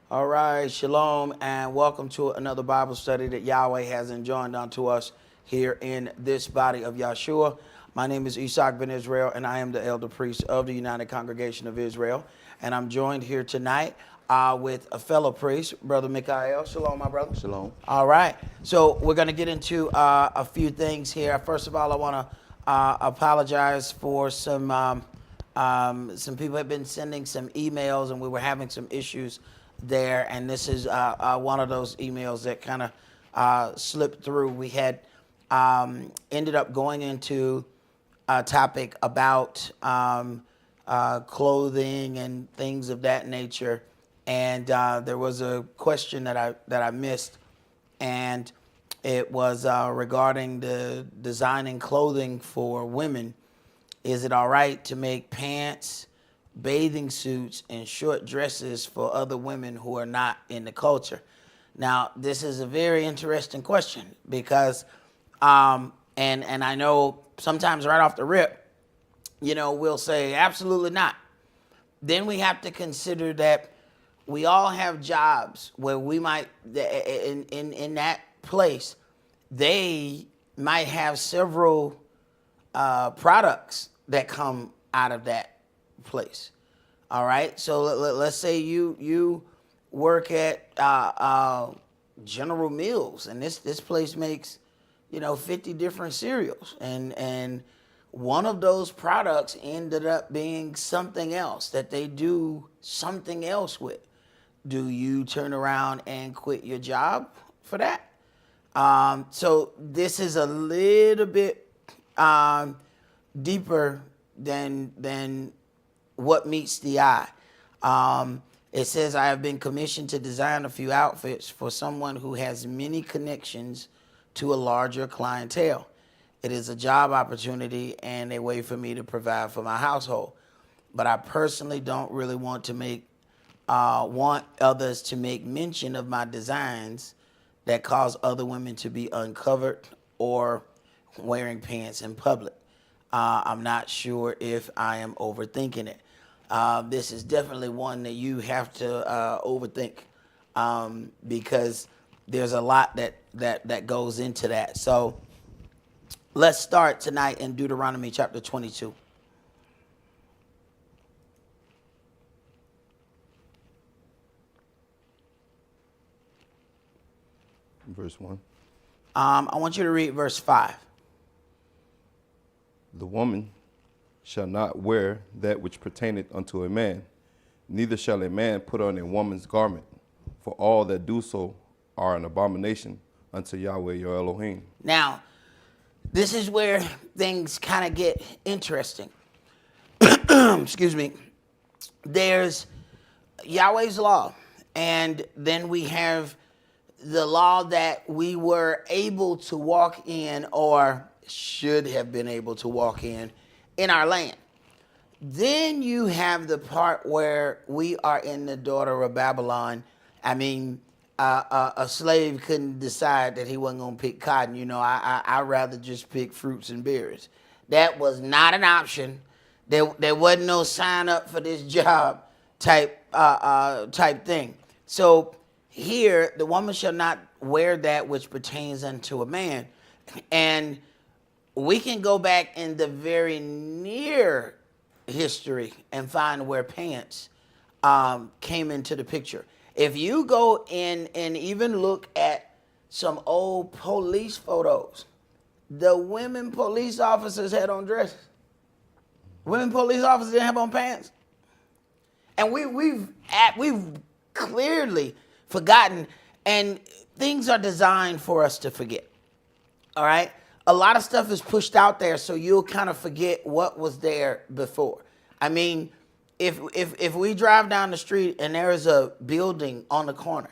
All right, shalom, and welcome to another Bible study that Yahweh has enjoined unto us here in this body of Yahshua. My name is Esaac ben Israel, and I am the elder priest of the United Congregation of Israel. And I'm joined here tonight with a fellow priest, Brother Mikael. Shalom, my brother. Shalom. All right, so we're going to get into a few things here. First of all, I want to apologize for some people have been sending some emails, and we were having some issues there, and this is one of those emails that kind of slipped through. We had ended up going into a topic about clothing and things of that nature, and there was a question that I missed, and it was regarding the designing clothing for women. Is it all right to make pants, bathing suits, and short dresses for other women who are not in the culture? Now, this is a very interesting question because, and I know sometimes right off the rip, we'll say absolutely not. Then we have to consider that we all have jobs where we might, in that place, they might have several products that come out of that place. All right, so let's say you work at General Mills, and this place makes 50 different cereals, and one of those products ended up being something else that they do something else with. Do you turn around and quit your job for that? So this is a little bit deeper than what meets the eye. It says, I have been commissioned to design a few outfits for someone who has many connections to a larger clientele. It is a job opportunity and a way for me to provide for my household. But I personally don't really want others to make mention of my designs that cause other women to be uncovered or wearing pants in public. I'm not sure if I am overthinking it. This is definitely one that you have to overthink because there's a lot that goes into that. So let's start tonight in Deuteronomy chapter 22. Verse 1. I want you to read verse 5. The woman shall not wear that which pertaineth unto a man, neither shall a man put on a woman's garment, for all that do so are an abomination unto Yahweh your Elohim. Now, this is where things kind of get interesting. Excuse me. There's Yahweh's law, and then we have the law that we were able to walk in, or should have been able to walk in our land. Then you have the part where we are in the daughter of Babylon. I mean, a slave couldn't decide that he wasn't going to pick cotton. I'd rather just pick fruits and berries. That was not an option. There wasn't no sign up for this job type thing. So here, the woman shall not wear that which pertains unto a man. And we can go back in the very near history and find where pants came into the picture. If you go in and even look at some old police photos, the women police officers had on dresses. Women police officers didn't have on pants. And we've clearly forgotten, and things are designed for us to forget. All right? A lot of stuff is pushed out there, so you'll kind of forget what was there before. I mean, if we drive down the street and there is a building on the corner,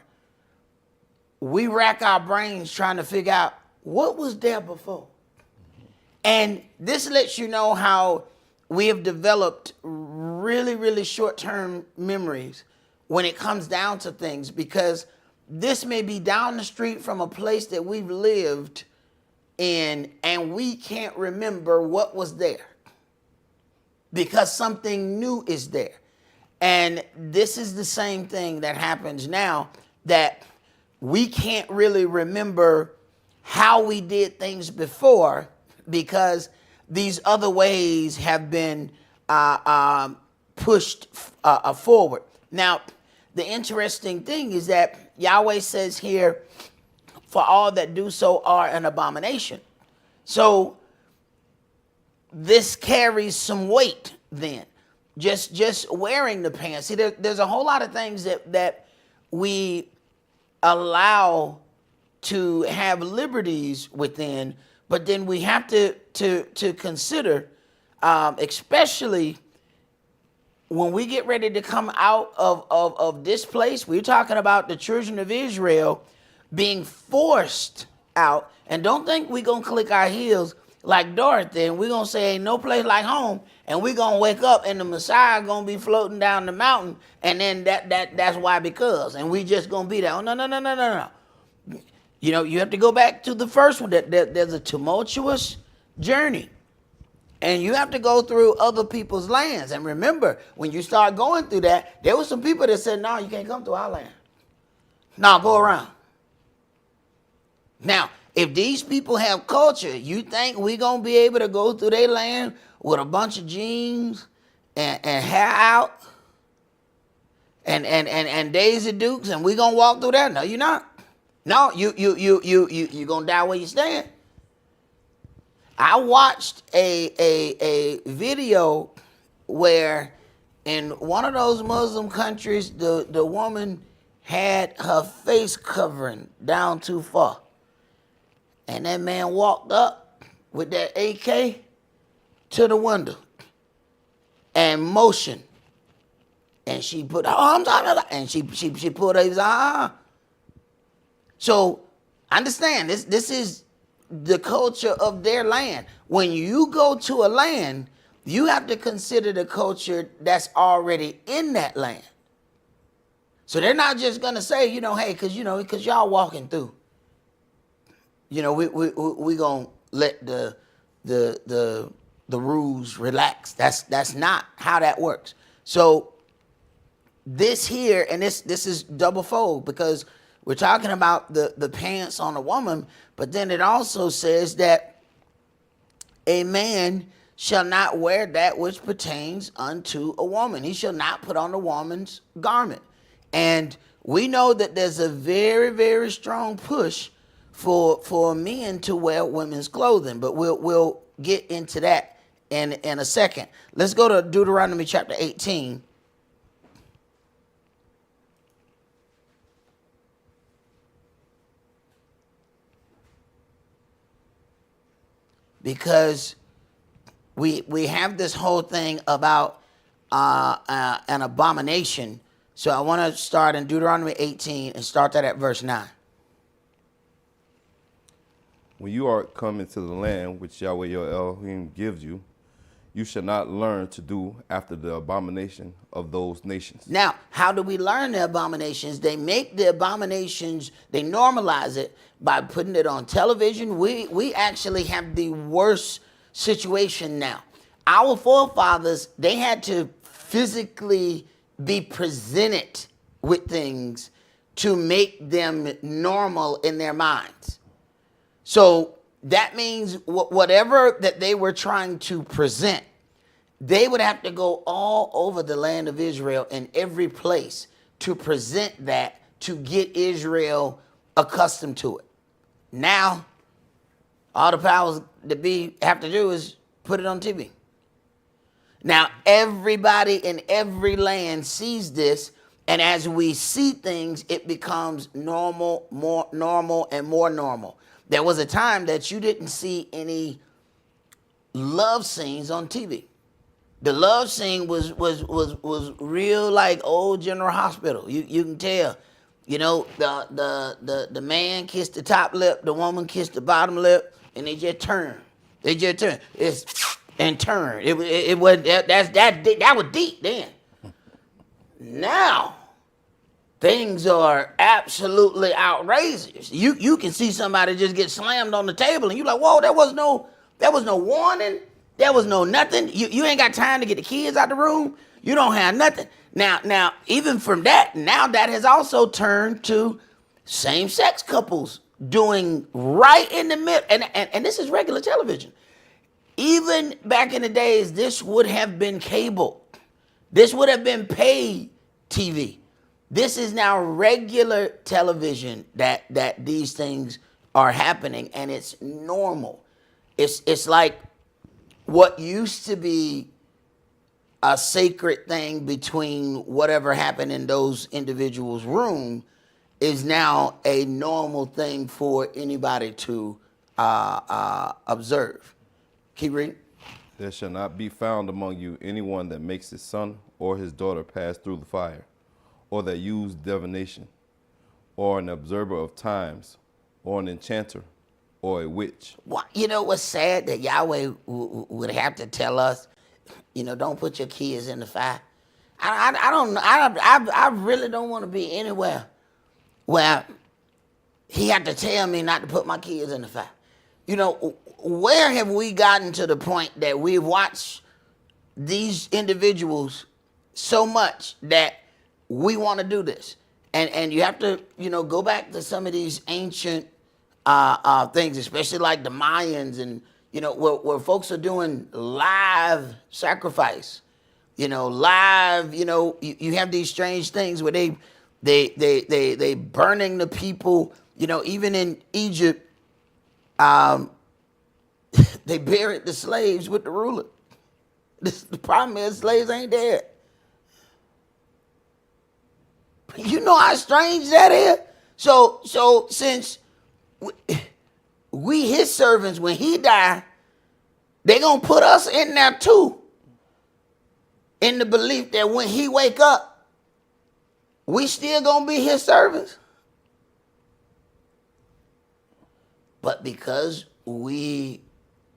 we rack our brains trying to figure out what was there before. And this lets you know how we have developed really, really short-term memories when it comes down to things, because this may be down the street from a place that we've lived in, and we can't remember what was there because something new is there. And this is the same thing that happens now, that we can't really remember how we did things before because these other ways have been pushed forward. Now, the interesting thing is that Yahweh says here, for all that do so are an abomination. So this carries some weight then. Just wearing the pants. See, there's a whole lot of things that we allow to have liberties within, but then we have to consider, especially when we get ready to come out of this place. We're talking about the children of Israel being forced out. And don't think we're going to click our heels like Dorothy and we're going to say ain't no place like home, and we're going to wake up and the Messiah going to be floating down the mountain, and then that's why, because, and we just going to be there. Oh, no. You know, you have to go back to the first one. There's a tumultuous journey. And you have to go through other people's lands. And remember, when you start going through that, there were some people that said, no, you can't come to our land. No, go around. Now, if these people have culture, you think we're going to be able to go through their land with a bunch of jeans and hair out and Daisy Dukes, and we're going to walk through that? No, you're not. No, you're going to die where you stand. I watched a video where in one of those Muslim countries, the woman had her face covering down too far. And that man walked up with that AK to the window and motioned. And she put her arms on her, and she put her, So understand, this is the culture of their land. When you go to a land, you have to consider the culture that's already in that land. So they're not just gonna say, hey, because y'all walking through. We gonna let the rules relax. That's not how that works. So this here, and this is double fold, because we're talking about the pants on a woman, but then it also says that a man shall not wear that which pertains unto a woman. He shall not put on a woman's garment. And we know that there's a very, very strong push for men to wear women's clothing, but we'll get into that in a second. Let's go to Deuteronomy chapter 18. Because we have this whole thing about an abomination. So I want to start in Deuteronomy 18 and start that at verse 9. When you are come into the land which Yahweh your Elohim gives you, you shall not learn to do after the abomination of those nations. Now, how do we learn the abominations? They make the abominations, they normalize it by putting it on television. We actually have the worst situation now. Our forefathers, they had to physically be presented with things to make them normal in their minds. So that means whatever that they were trying to present, they would have to go all over the land of Israel in every place to present that, to get Israel accustomed to it. Now, all the powers that be have to do is put it on TV. Now, everybody in every land sees this, and as we see things, it becomes normal, more normal, and more normal. There was a time that you didn't see any love scenes on TV. The love scene was real, like old General Hospital. You can tell, the man kissed the top lip, the woman kissed the bottom lip, and they just turn. And turn. It was that was deep then. Now things are absolutely outrageous. You can see somebody just get slammed on the table, and you're like, whoa, there was no warning. There was no nothing. You ain't got time to get the kids out the room. You don't have nothing. Now, even from that, now that has also turned to same-sex couples doing right in the middle. And this is regular television. Even back in the days, this would have been cable. This would have been paid TV. This is now regular television that these things are happening, and it's normal. It's like what used to be a sacred thing between whatever happened in those individuals' room is now a normal thing for anybody to observe. Keep reading. There shall not be found among you anyone that makes his son or his daughter pass through the fire, or that use divination, or an observer of times, or an enchanter, or a witch. You know what's sad? That Yahweh would have to tell us, don't put your kids in the fire. I don't know. I really don't want to be anywhere where he had to tell me not to put my kids in the fire. Where have we gotten to the point that we've watched these individuals so much that we want to do this? And you have to, go back to some of these ancient things, especially like the Mayans, and where folks are doing live sacrifice. Live. You have these strange things where they burning the people. Even in Egypt, they buried the slaves with the ruler. The problem is slaves ain't dead. You know how strange that is? So since we his servants, when he die, they gonna put us in there too. In the belief that when he wake up, we still gonna be his servants. But because we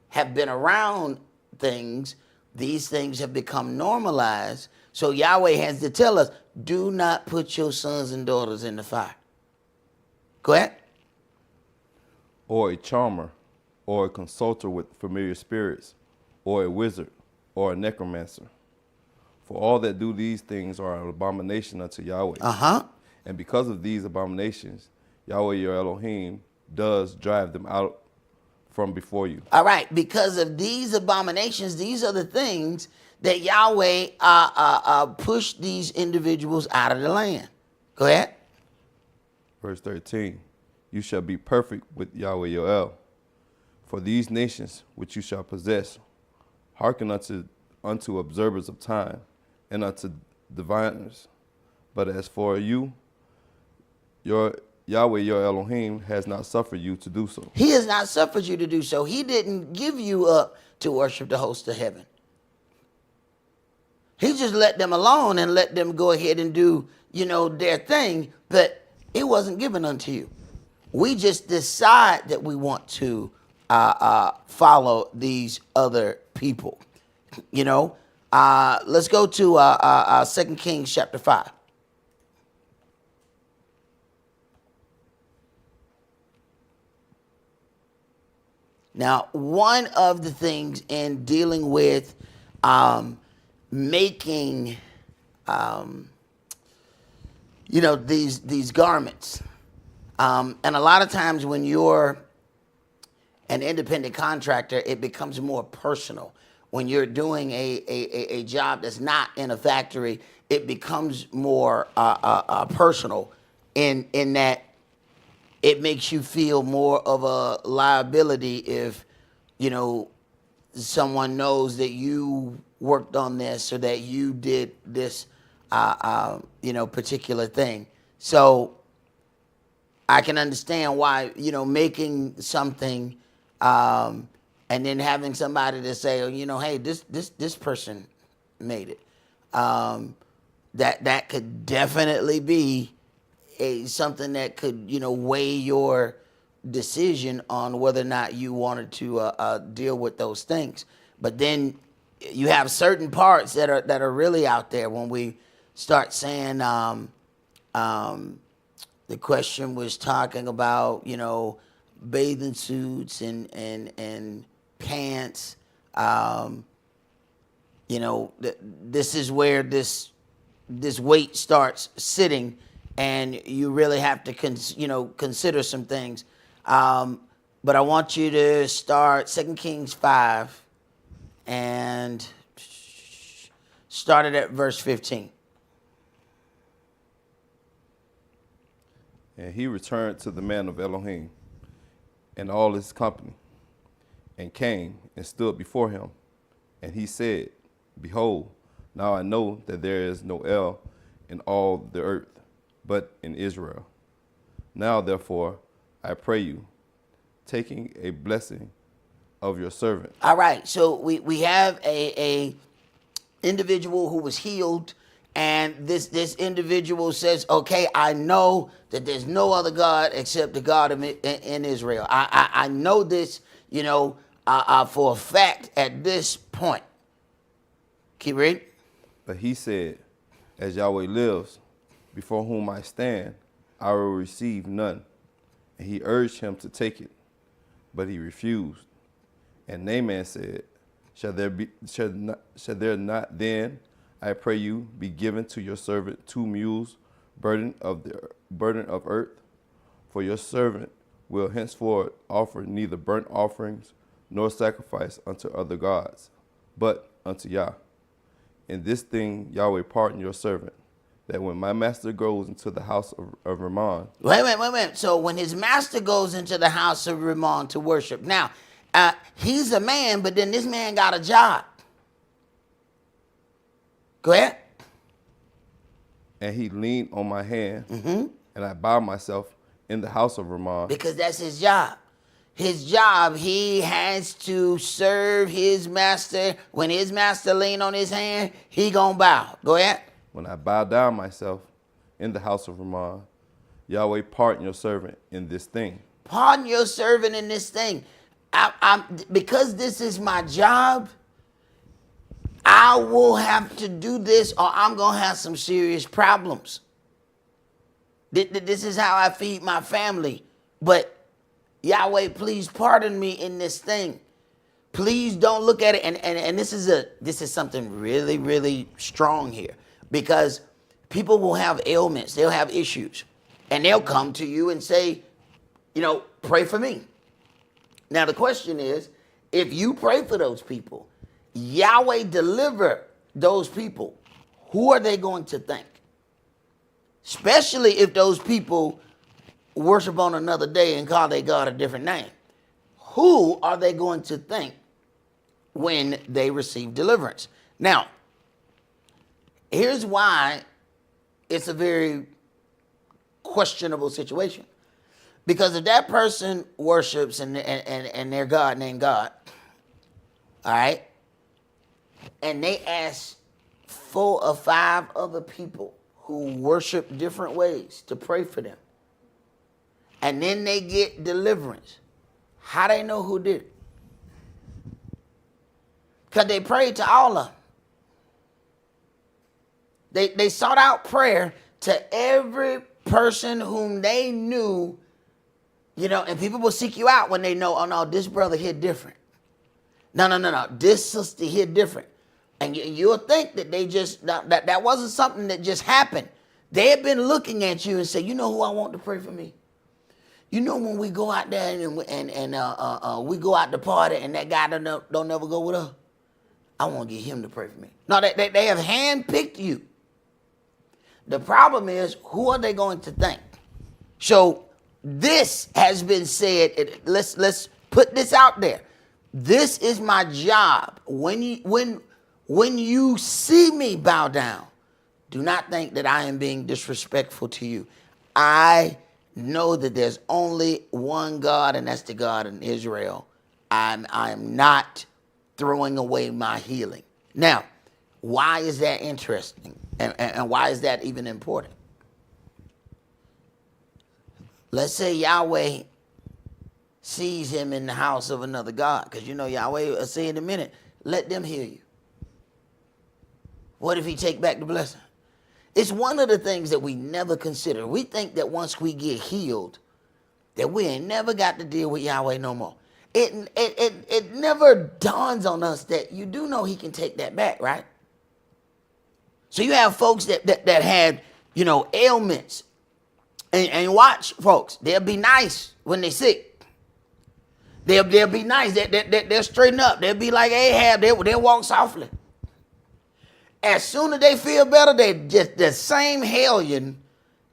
have been around things, these things have become normalized. So Yahweh has to tell us, do not put your sons and daughters in the fire. Go ahead. Or a charmer, or a consulter with familiar spirits, or a wizard, or a necromancer. For all that do these things are an abomination unto Yahweh. And because of these abominations, Yahweh your Elohim does drive them out from before you. All right, because of these abominations, these are the things that Yahweh pushed these individuals out of the land. Go ahead. Verse 13, you shall be perfect with Yahweh your El. For these nations which you shall possess, hearken unto observers of time, and unto diviners. But as for you, your Yahweh, your Elohim, has not suffered you to do so. He has not suffered you to do so. He didn't give you up to worship the host of heaven. He just let them alone and let them go ahead and do, their thing, but it wasn't given unto you. We just decide that we want to follow these other people. Let's go to 2 Kings chapter 5. Now, one of the things in dealing with making, these garments, and a lot of times when you're an independent contractor, it becomes more personal. When you're doing a job that's not in a factory, it becomes more personal in that it makes you feel more of a liability if, someone knows that you worked on this or that you did this, particular thing. So I can understand why, making something and then having somebody to say, hey, this person made it. That could definitely be something that could, weigh your decision on whether or not you wanted to deal with those things. But then you have certain parts that are really out there. When we start saying, the question was talking about, bathing suits and pants, This is where this weight starts sitting, and you really have to consider some things. But I want you to start 2 Kings 5 and started at verse 15. And he returned to the man of Elohim and all his company, and came and stood before him. And he said, Behold, now I know that there is no El in all the earth, but in Israel. Now therefore, I pray you, taking a blessing of your servant. All right, so we have a individual who was healed, and this individual says, okay, I know that there's no other God except the God in Israel. I know this, for a fact at this point. Keep reading. But he said, As Yahweh lives, before whom I stand, I will receive none. And he urged him to take it, but he refused. And Naaman said, Shall there not then, I pray you, be given to your servant 2 mules, burden of earth? For your servant will henceforth offer neither burnt offerings nor sacrifice unto other gods, but unto Yah. In this thing Yahweh pardon your servant, that when my master goes into the house of Ramon. Wait a minute. So when his master goes into the house of Ramon to worship, now, he's a man, but then this man got a job. Go ahead. And he leaned on my hand, and I bowed myself in the house of Ramon. Because that's his job. His job, he has to serve his master. When his master lean on his hand, he gonna bow. Go ahead. When I bow down myself in the house of Ramon, Yahweh pardon your servant in this thing. Pardon your servant in this thing. Because this is my job, I will have to do this or I'm going to have some serious problems. This is how I feed my family. But Yahweh, please pardon me in this thing. Please don't look at it. And this is something really, really strong here. Because people will have ailments. They'll have issues. And they'll come to you and say, pray for me. Now, the question is, if you pray for those people, Yahweh deliver those people, who are they going to think? Especially if those people worship on another day and call their God a different name. Who are they going to think when they receive deliverance? Now, here's why it's a very questionable situation. Because if that person worships and their God named God, all right, and they ask 4 or 5 other people who worship different ways to pray for them, and then they get deliverance, how they know who did it? Because they prayed to all of them. They sought out prayer to every person whom they knew. And people will seek you out when they know, oh no, this brother here different. No, this sister here different. And you'll think that that wasn't something that just happened. They had been looking at you and say, you know who I want to pray for me? When we go out there and we go out to party and that guy don't never go with us, I want to get him to pray for me. No, they have handpicked you. The problem is, who are they going to think? So this has been said. Let's put this out there. This is my job. When you see me bow down, do not think that I am being disrespectful to you. I know that there's only one God, and that's the God in Israel. I'm not throwing away my healing. Now, why is that interesting? And why is that even important? Let's say Yahweh sees him in the house of another God. Because Yahweh will say in a minute, let them hear you. What if he take back the blessing? It's one of the things that we never consider. We think that once we get healed, that we ain't never got to deal with Yahweh no more. it never dawns on us that you do know he can take that back, right? So you have folks that had, ailments. And watch, folks, they'll be nice when they sick. They'll be nice. They'll straighten up. They'll be like Ahab. They'll walk softly. As soon as they feel better, they just the same hellion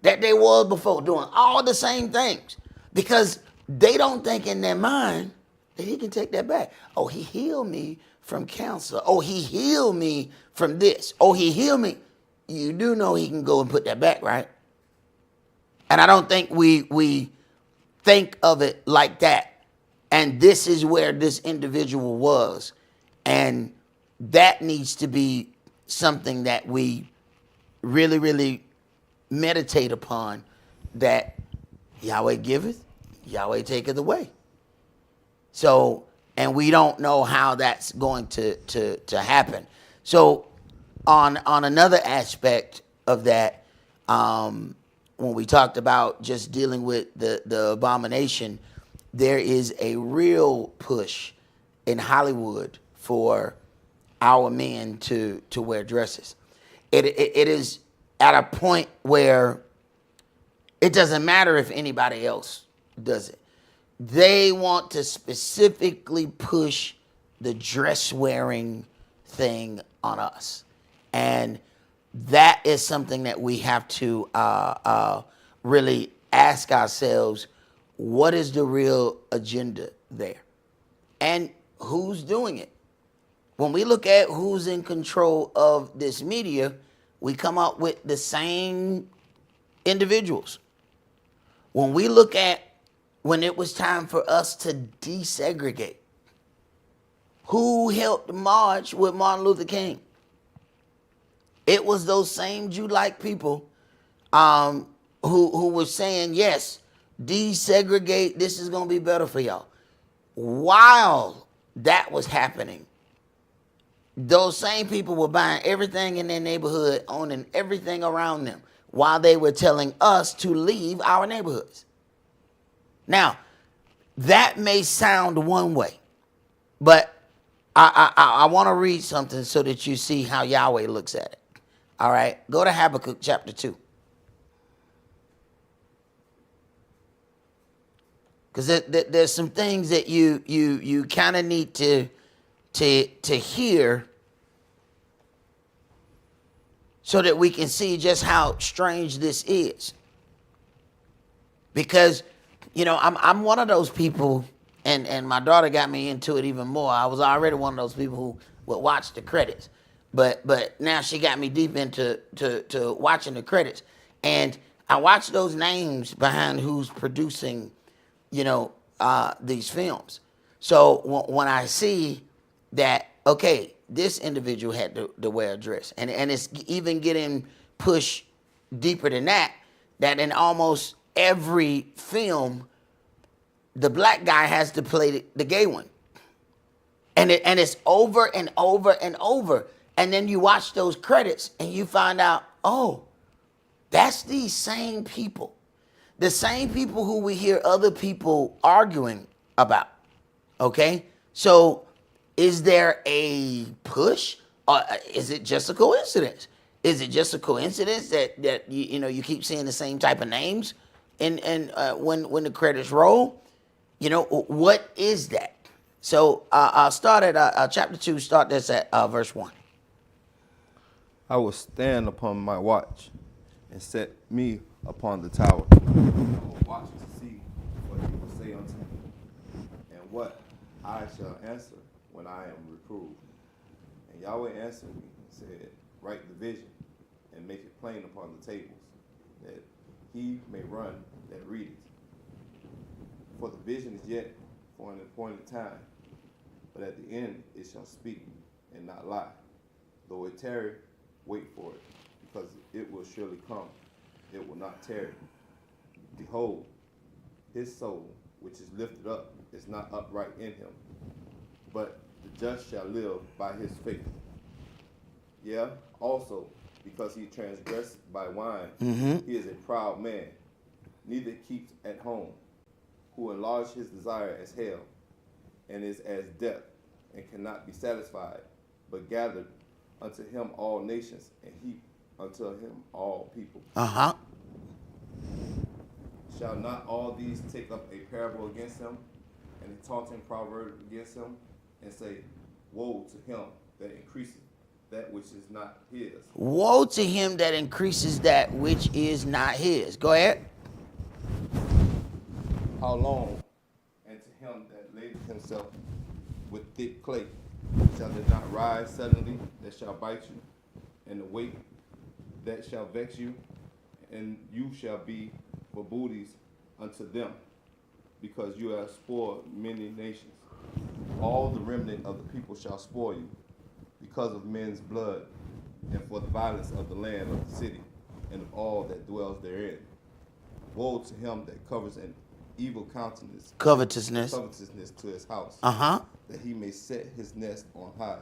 that they was before, doing all the same things. Because they don't think in their mind that he can take that back. Oh, he healed me from cancer. Oh, he healed me from this. Oh, he healed me. You do know he can go and put that back, right? And I don't think we think of it like that. And this is where this individual was. And that needs to be something that we really, really meditate upon, that Yahweh giveth, Yahweh taketh away. So, and we don't know how that's going to happen. So on another aspect of that, when we talked about just dealing with the abomination, there is a real push in Hollywood for our men to wear dresses. It is at a point where it doesn't matter if anybody else does it. They want to specifically push the dress wearing thing on us. And that is something that we have to really ask ourselves, what is the real agenda there? And who's doing it? When we look at who's in control of this media, we come up with the same individuals. When we look at when it was time for us to desegregate, who helped march with Martin Luther King? It was those same Jew-like people who were saying, yes, desegregate, this is going to be better for y'all. While that was happening, those same people were buying everything in their neighborhood, owning everything around them, while they were telling us to leave our neighborhoods. Now, that may sound one way, but I want to read something so that you see how Yahweh looks at it. All right, go to Habakkuk chapter 2. Because there's some things that you kind of need to hear so that we can see just how strange this is. Because, I'm one of those people, and my daughter got me into it even more. I was already one of those people who would watch the credits. But now she got me deep into to watching the credits. And I watch those names behind who's producing, these films. So when I see that, okay, this individual had to wear a dress, and it's even getting pushed deeper than that in almost every film, the black guy has to play the gay one. And it's over and over and over. And then you watch those credits and you find out, oh, that's these same people. The same people who we hear other people arguing about. Okay? So is there a push, or is it just a coincidence? Is it just a coincidence that you keep seeing the same type of names and when the credits roll? What is that? So I'll start at chapter 2, start this at verse 1. I will stand upon my watch and set me upon the tower. I will watch to see what he will say unto me, and what I shall answer when I am reproved. And Yahweh answered me and said, write the vision and make it plain upon the tables, that he may run that readeth. For the vision is yet for an appointed time, but at the end it shall speak and not lie. Though it tarry, wait for it, because it will surely come. It will not tarry. Behold, his soul, which is lifted up, is not upright in him, but the just shall live by his faith. Yeah, also, because he transgressed by wine, he is a proud man, neither keeps at home, who enlarged his desire as hell. and is as death, and cannot be satisfied, but gathered unto him all nations, and heap unto him all people. Uh-huh. Shall not all these take up a parable against him, and a taunting proverb against him, and say, Woe to him that increaseth that which is not his. Woe to him that increases that which is not his. Go ahead. How long? And to him that ladeth himself with thick clay, shall it not rise suddenly that shall bite you, and the weight that shall vex you, and you shall be for booties unto them, because you have spoiled many nations. All the remnant of the people shall spoil you, because of men's blood, and for the violence of the land of the city, and of all that dwells therein. Woe to him that covers an evil Covetousness. to his house, Uh-huh. that he may set his nest on high,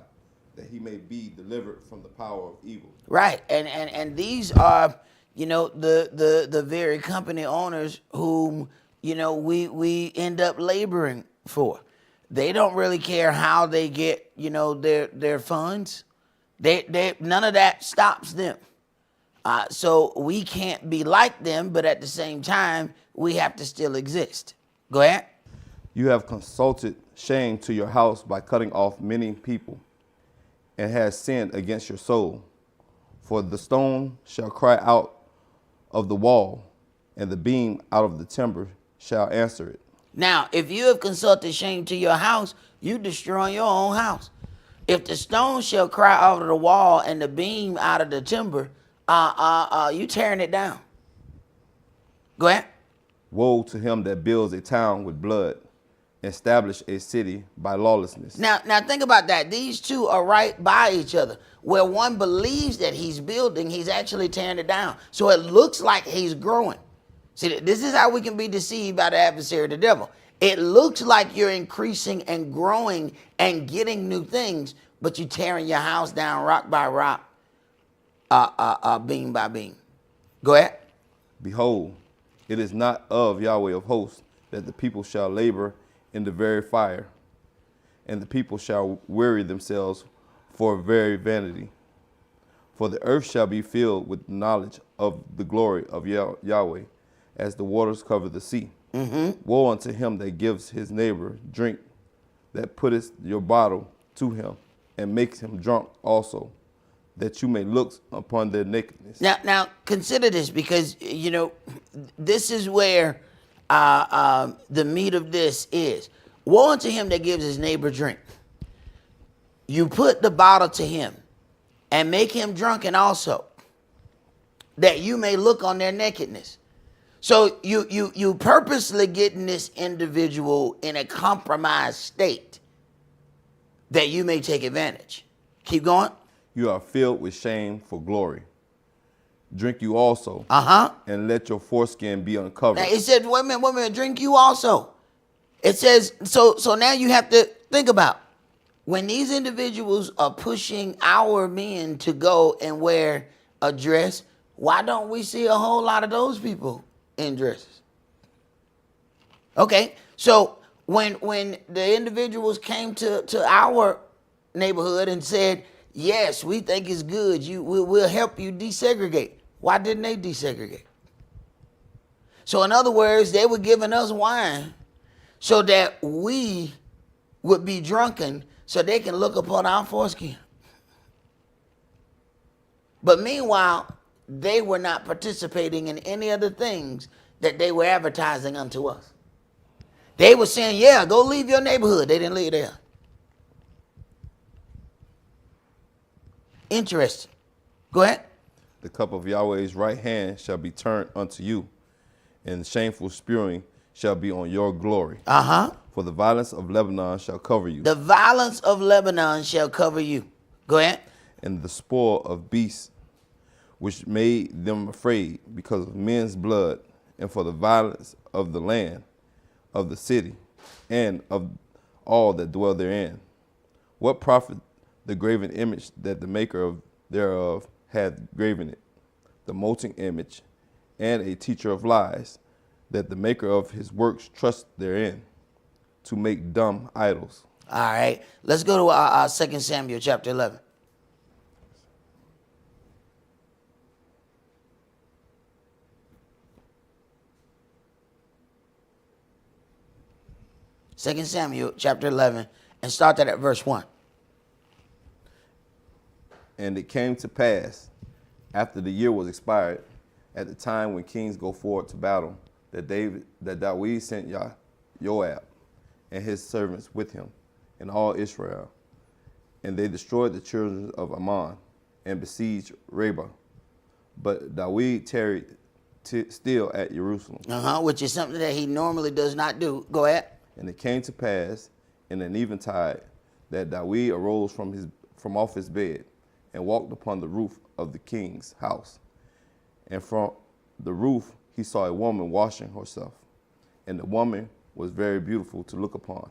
that he may be delivered from the power of evil. Right. And these are, the very company owners whom, we end up laboring for. They don't really care how they get, their funds. They none of that stops them. So we can't be like them, but at the same time, we have to still exist. Go ahead. You have consulted shame to your house by cutting off many people, and has sinned against your soul. For the stone shall cry out of the wall, and the beam out of the timber shall answer it. Now, if you have consulted shame to your house, you destroy your own house. If the stone shall cry out of the wall and the beam out of the timber, you tearing it down. Go ahead. Woe to him that builds a town with blood, establish a city by lawlessness. Now think about that. These two are right by each other. Where one believes that he's building, he's actually tearing it down. So it looks like he's growing. See, this is how we can be deceived by the adversary, the devil. It looks like you're increasing and growing and getting new things, but you're tearing your house down rock by rock, beam by beam. Go ahead. Behold, it is not of Yahweh of hosts that the people shall labor in the very fire, and the people shall weary themselves for very vanity. For the earth shall be filled with knowledge of the glory of Yahweh, as the waters cover the sea. Woe unto him that gives his neighbor drink, that putteth your bottle to him, and makes him drunk also, that you may look upon their nakedness. Now consider this, because this is where the meat of this is. Woe unto him that gives his neighbor drink. You put the bottle to him and make him drunken also, that you may look on their nakedness. So you purposely getting this individual in a compromised state that you may take advantage. Keep going. You are filled with shame for glory. Drink you also, and let your foreskin be uncovered. Now it said, wait a minute, drink you also. It says, so now you have to think about, when these individuals are pushing our men to go and wear a dress, why don't we see a whole lot of those people in dresses? Okay, so when the individuals came to our neighborhood and said, yes, we think it's good, we'll help you desegregate. Why didn't they desegregate? So in other words, they were giving us wine so that we would be drunken so they can look upon our foreskin. But meanwhile, they were not participating in any of the things that they were advertising unto us. They were saying, yeah, go leave your neighborhood. They didn't leave there. Interesting. Go ahead. The cup of Yahweh's right hand shall be turned unto you, and shameful spewing shall be on your glory. For the violence of Lebanon shall cover you. The violence of Lebanon shall cover you. Go ahead. And the spoil of beasts, which made them afraid because of men's blood, and for the violence of the land, of the city, and of all that dwell therein. What profit the graven image that the maker thereof hath graven it, the molten image, and a teacher of lies, that the maker of his works trust therein? to make dumb idols. All right. Let's go to 2 Samuel chapter 11. Second Samuel chapter 11, and start that at verse 1. And it came to pass, after the year was expired, at the time when kings go forward to battle, that David sent Joab and his servants with him, and all Israel. And they destroyed the children of Ammon, and besieged Rabbah. But David tarried still at Jerusalem. Which is something that he normally does not do. Go ahead. And it came to pass in an eventide that David arose from off his bed and walked upon the roof of the king's house. And from the roof he saw a woman washing herself, and the woman was very beautiful to look upon.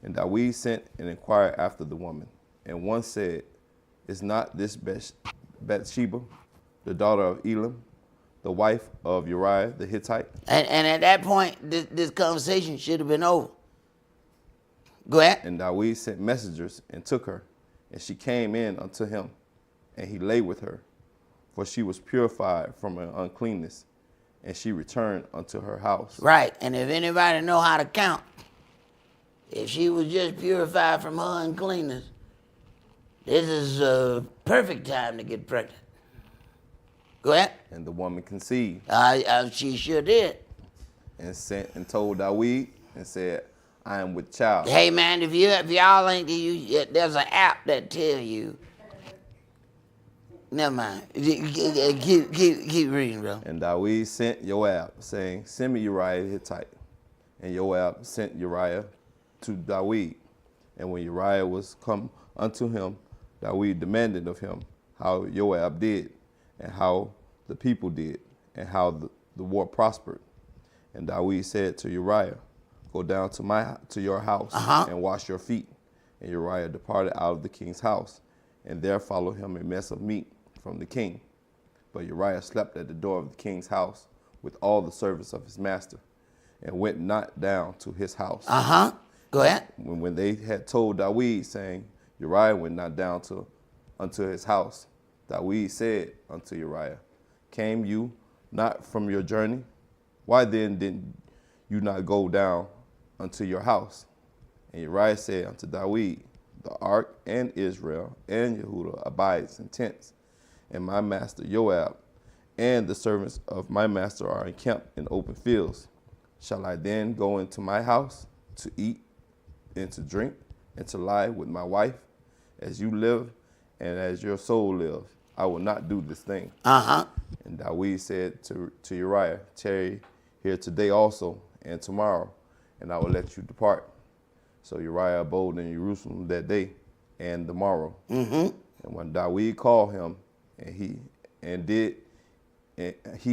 And David sent and inquired after the woman. And one said, Is not this Bathsheba, the daughter of Elam, the wife of Uriah the Hittite? And at that point, this conversation should have been over. Go ahead. And David sent messengers and took her, and she came in unto him, and he lay with her, for she was purified from her uncleanness, and she returned unto her house. Right. And if anybody know how to count, if she was just purified from her uncleanness, this is a perfect time to get pregnant. Go ahead. And the woman conceived, she sure did. and sent and told David, and said, I am with child. Hey man, if y'all ain't, there's an app that tell you. Never mind. Keep reading, bro. And David sent Joab, saying, Send me Uriah the Hittite. And Joab sent Uriah to David. And when Uriah was come unto him, David demanded of him how Joab did, and how the people did, and how the war prospered. And David said to Uriah, Go down to your house and wash your feet. And Uriah departed out of the king's house, and there followed him a mess of meat from the king. But Uriah slept at the door of the king's house with all the servants of his master, and went not down to his house. Go ahead. When they had told David, saying, Uriah went not down unto his house, David said unto Uriah, Came you not from your journey? Why then did you not go down unto your house? And Uriah said unto David, The ark and Israel and Yehudah abides in tents, and my master Joab and the servants of my master are encamped in open fields. Shall I then go into my house to eat and to drink and to lie with my wife? As you live and as your soul lives, I will not do this thing. And David said to Uriah, Tarry here today also and tomorrow, and I will let you depart. So Uriah abode in Jerusalem that day and the morrow. And when David called him, and he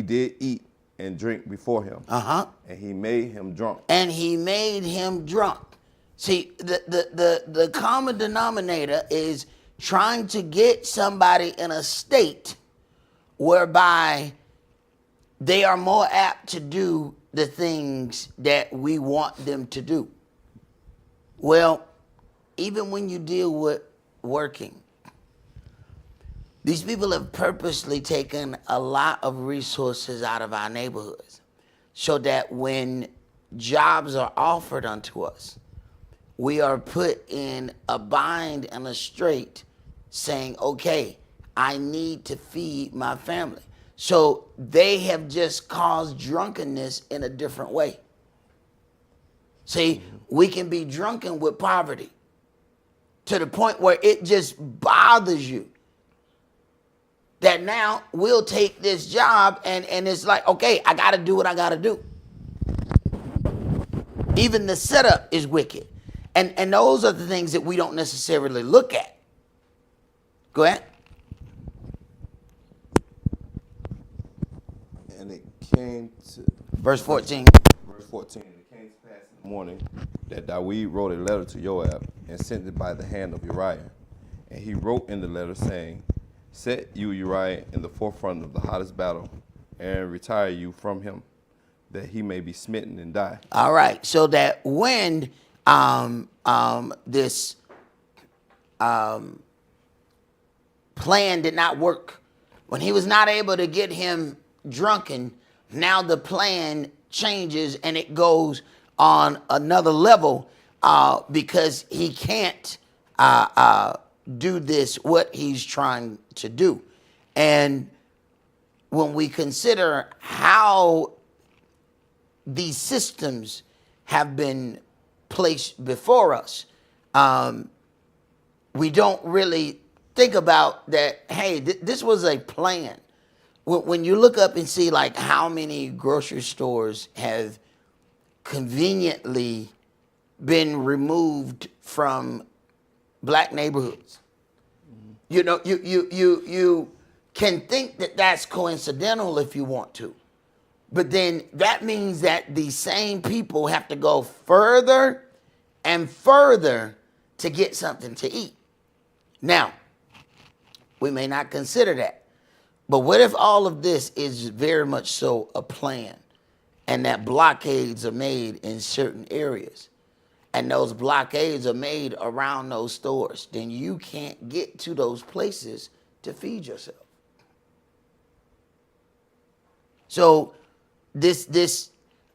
did eat and drink before him, and he made him drunk. And he made him drunk. See, the common denominator is trying to get somebody in a state whereby they are more apt to do the things that we want them to do. Well, even when you deal with working, these people have purposely taken a lot of resources out of our neighborhoods so that when jobs are offered unto us, we are put in a bind and a strait saying, okay, I need to feed my family. So they have just caused drunkenness in a different way. See, we can be drunken with poverty to the point where it just bothers you. That now we'll take this job and it's like, okay, I got to do what I got to do. Even the setup is wicked. And those are the things that we don't necessarily look at. Go ahead. And it came to Verse 14. Verse 14. And it came to pass in the morning that David wrote a letter to Joab and sent it by the hand of Uriah. And he wrote in the letter saying, Set you Uriah in the forefront of the hottest battle, and retire you from him, that he may be smitten and die. All right. So that when this plan did not work. When he was not able to get him drunken, now the plan changes and it goes on another level because he can't do this, what he's trying to do. And when we consider how these systems have been placed before us, we don't really think about that, hey, this was a plan. When you look up and see like how many grocery stores have conveniently been removed from black neighborhoods, you know, you can think that that's coincidental if you want to. But then that means that these same people have to go further and further to get something to eat. Now, we may not consider that. But what if all of this is very much so a plan, and that blockades are made in certain areas, and those blockades are made around those stores? Then you can't get to those places to feed yourself. So this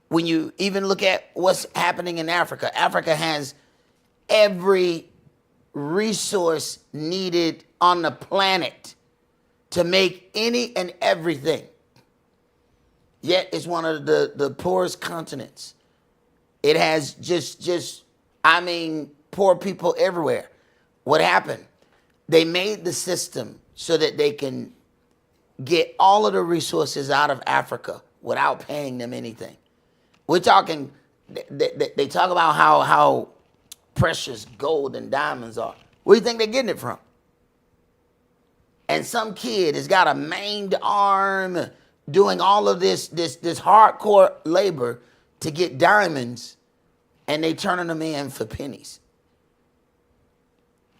when you even look at what's happening in Africa, Africa has every resource needed on the planet to make any and everything. Yet it's one of the poorest continents. It has just poor people everywhere. What happened? They made the system so that they can get all of the resources out of Africa without paying them anything. We're talking, they talk about how precious gold and diamonds are. Where do you think they're getting it from? And some kid has got a maimed arm doing all of this hardcore labor to get diamonds, and they turning them in for pennies.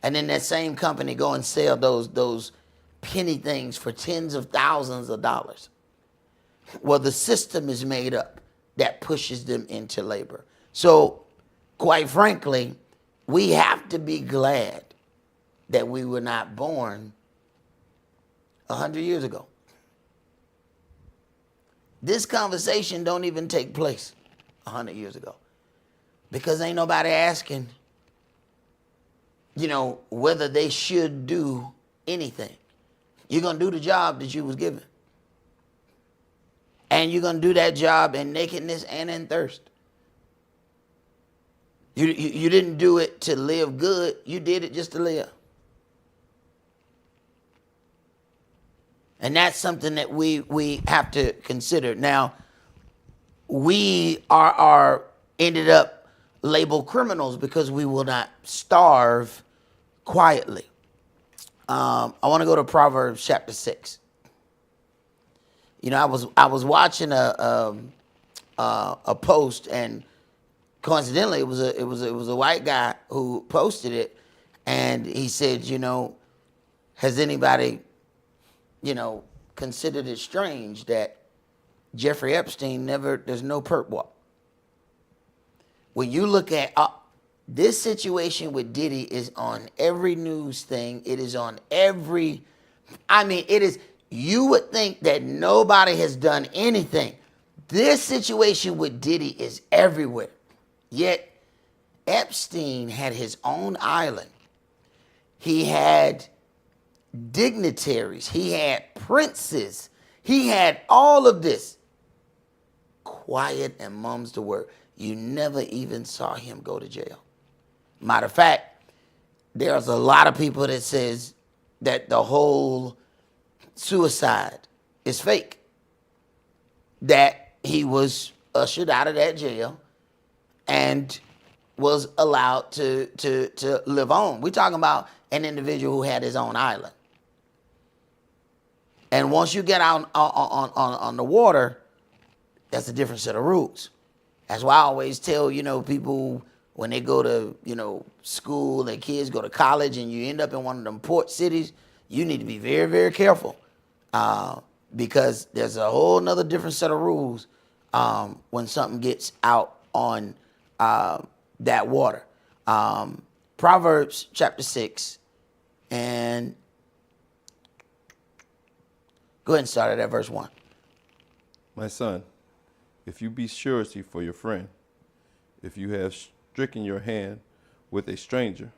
And then that same company go and sell those penny things for tens of thousands of dollars. Well, the system is made up that pushes them into labor. So, quite frankly, we have to be glad that we were not born 100 years ago. This conversation don't even take place 100 years ago because ain't nobody asking, whether they should do anything. You're going to do the job that you was given. And you're going to do that job in nakedness and in thirst. You didn't do it to live good. You did it just to live. And that's something that we have to consider. Now, we are ended up labeled criminals because we will not starve quietly. I want to go to Proverbs chapter 6. I was watching a post, and coincidentally, it was a white guy who posted it, and he said, has anybody considered it strange that Jeffrey Epstein there's no perp walk? When you look at this situation with Diddy is on every news thing. It is on it is, you would think that nobody has done anything. This situation with Diddy is everywhere. Yet Epstein had his own island. He had dignitaries. He had princes. He had all of this. Quiet and mum's the word. You never even saw him go to jail. Matter of fact, there's a lot of people that says that the whole suicide is fake. That he was ushered out of that jail and was allowed to live on. We're talking about an individual who had his own island. And once you get out on the water, that's a different set of rules. That's why I always tell, people when they go to, school, their kids go to college, and you end up in one of them port cities, you need to be very, very careful because there's a whole nother different set of rules when something gets out on that water. Proverbs chapter 6, and go ahead and start at verse 1. My son, if you be surety for your friend, if you have stricken your hand with a stranger,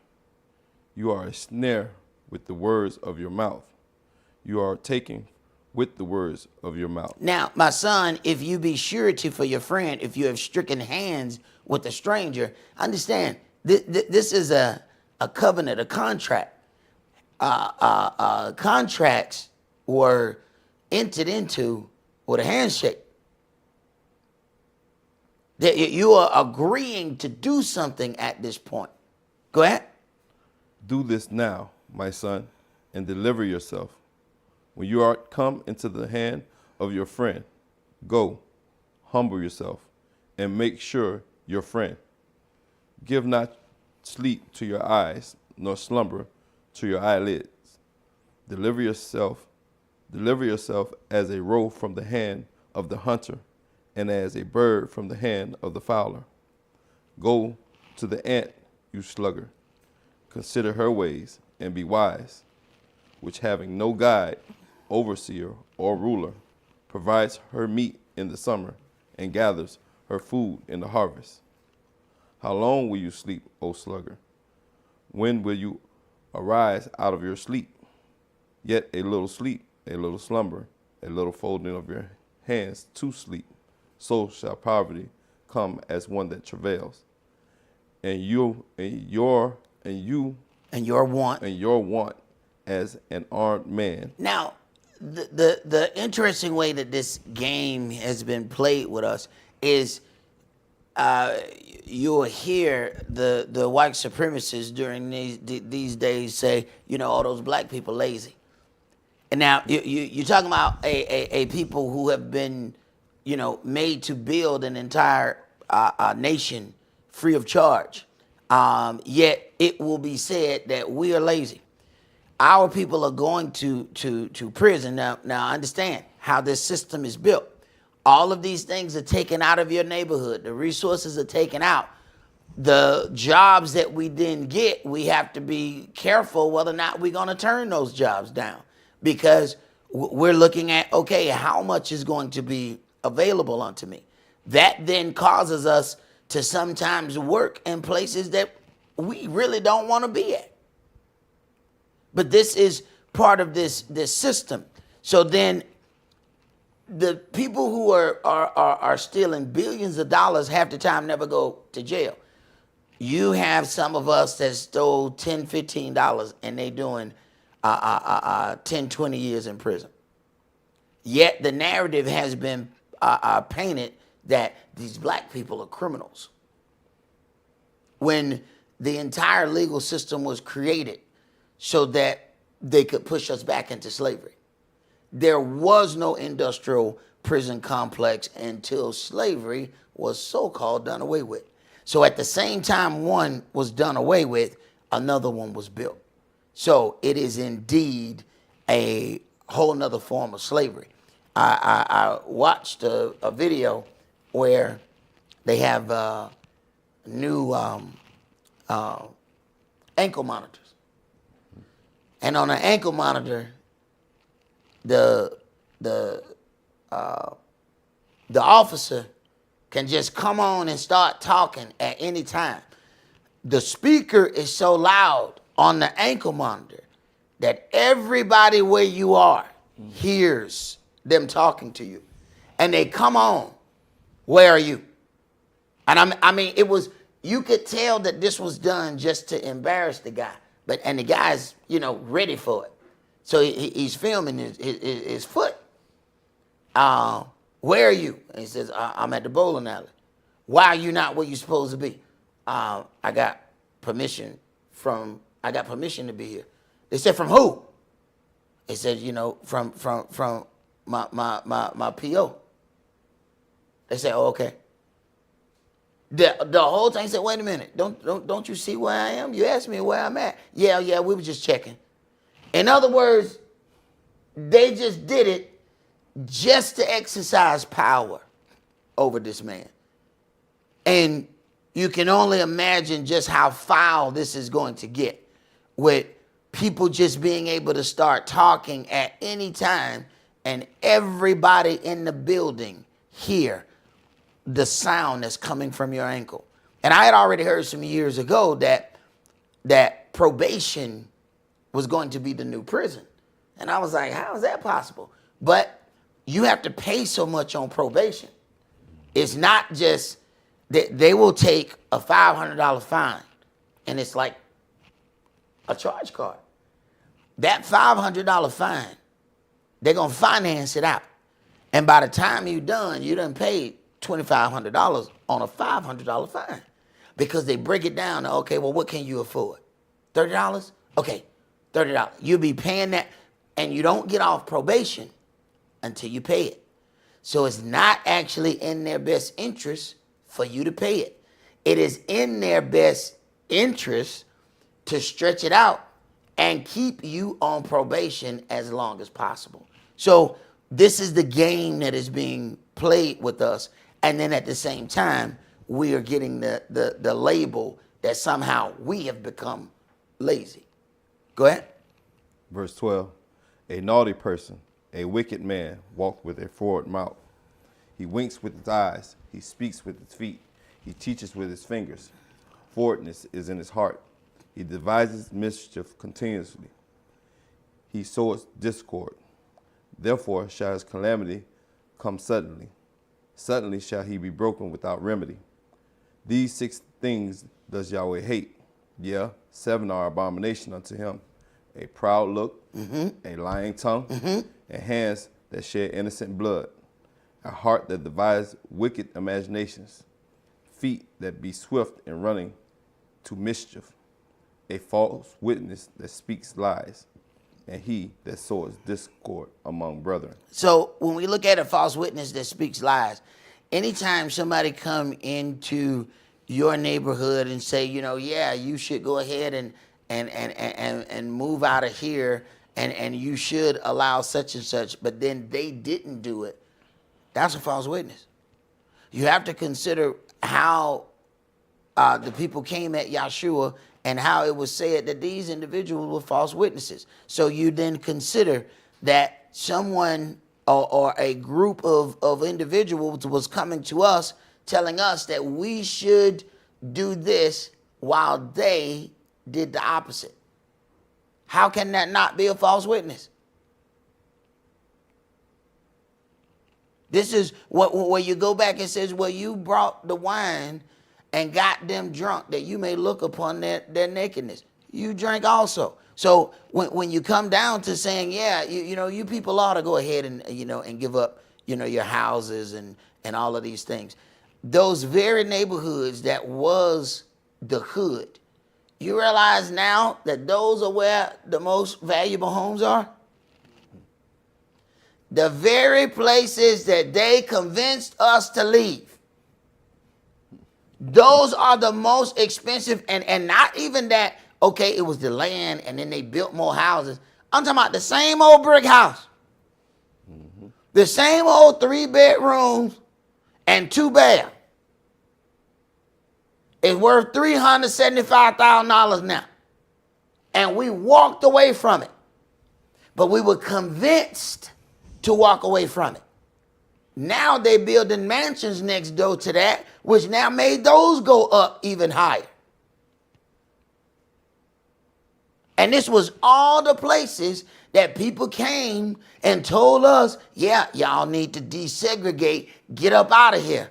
you are a snare with the words of your mouth. You are taken with the words of your mouth. Now, my son, if you be surety for your friend, if you have stricken hands with a stranger, understand, this is a covenant, a contract. Contracts were entered into with a handshake. That you are agreeing to do something at this point. Go ahead. Do this now, my son, and deliver yourself. When you are come into the hand of your friend, go, humble yourself, and make sure your friend. Give not sleep to your eyes, nor slumber to your eyelids. Deliver yourself as a roe from the hand of the hunter, and as a bird from the hand of the fowler. Go to the ant, you sluggard. Consider her ways, and be wise, which having no guide, overseer, or ruler, provides her meat in the summer, and gathers her food in the harvest. How long will you sleep, O sluggard? When will you arise out of your sleep? Yet a little sleep, a little slumber, a little folding of your hands to sleep. So shall poverty come as one that travails, and your want as an armed man. Now, the interesting way that this game has been played with us is you'll hear the white supremacists during these days say, all those black people lazy. And now you're talking about a people who have been, made to build an entire nation free of charge. Yet it will be said that we are lazy. Our people are going to prison. Now understand how this system is built. All of these things are taken out of your neighborhood. The resources are taken out. The jobs that we didn't get, we have to be careful whether or not we're going to turn those jobs down, because we're looking at, okay, how much is going to be available unto me? That then causes us to sometimes work in places that we really don't want to be at. But this is part of this system. So then the people who are stealing billions of dollars half the time never go to jail. You have some of us that stole $10, $15 and they doing 10, 20 years in prison. Yet the narrative has been painted that these black people are criminals, when the entire legal system was created so that they could push us back into slavery. There was no industrial prison complex until slavery was so-called done away with. So at the same time one was done away with, another one was built. So it is indeed a whole nother form of slavery. I watched a video where they have new ankle monitors. And on an ankle monitor, the officer can just come on and start talking at any time. The speaker is so loud on the ankle monitor that everybody where you are hears them talking to you. And they come on, where are you? And I mean, it was, you could tell that this was done just to embarrass the guy. And the guy's, ready for it. So he's filming his foot. Where are you? And he says, I'm at the bowling alley. Why are you not where you're supposed to be? I got permission to be here. They said, from who? They said, from my PO. They said, oh, okay. The whole time he said, wait a minute, don't you see where I am? You asked me where I'm at. Yeah, we were just checking. In other words, they just did it just to exercise power over this man. And you can only imagine just how foul this is going to get, with people just being able to start talking at any time and everybody in the building hear the sound that's coming from your ankle. And I had already heard some years ago that probation was going to be the new prison. And I was like, how is that possible? But you have to pay so much on probation. It's not just that they will take a $500 fine and it's like a charge card. That $500 fine, they're going to finance it out. And by the time you're done, you done paid $2,500 on a $500 fine, because they break it down to, okay, well, what can you afford? $30? Okay, $30. You'll be paying that, and you don't get off probation until you pay it. So it's not actually in their best interest for you to pay it. It is in their best interest to stretch it out and keep you on probation as long as possible. So this is the game that is being played with us. And then at the same time, we are getting the label that somehow we have become lazy. Go ahead. Verse 12, a naughty person, a wicked man, walks with a forward mouth. He winks with his eyes. He speaks with his feet. He teaches with his fingers. Forwardness is in his heart. He devises mischief continuously. He sows discord. Therefore shall his calamity come suddenly. Suddenly shall he be broken without remedy. These 6 things does Yahweh hate. Yeah, 7 are abomination unto him. A proud look, a lying tongue, and hands that shed innocent blood. A heart that devises wicked imaginations. Feet that be swift in running to mischief. A false witness that speaks lies. And he that sows discord among brethren. So when we look at a false witness that speaks lies, anytime somebody come into your neighborhood and say, yeah, you should go ahead and move out of here, and you should allow such and such, but then they didn't do it, that's a false witness. You have to consider how the people came at Yahshua and how it was said that these individuals were false witnesses. So you then consider that someone or a group of individuals was coming to us telling us that we should do this while they did the opposite. How can that not be a false witness? This is where you go back and says, well, you brought the wine and got them drunk, that you may look upon their nakedness. You drank also. So when you come down to saying, yeah, you people ought to go ahead and give up, your houses and all of these things. Those very neighborhoods that was the hood, you realize now that those are where the most valuable homes are? The very places that they convinced us to leave. Those are the most expensive, and not even that, okay, it was the land and then they built more houses. I'm talking about the same old brick house. The same old 3 bedrooms and 2 baths. It's worth $375,000 now. And we walked away from it. But we were convinced to walk away from it. Now they building mansions next door to that, which now made those go up even higher. And this was all the places that people came and told us, yeah, y'all need to desegregate, get up out of here.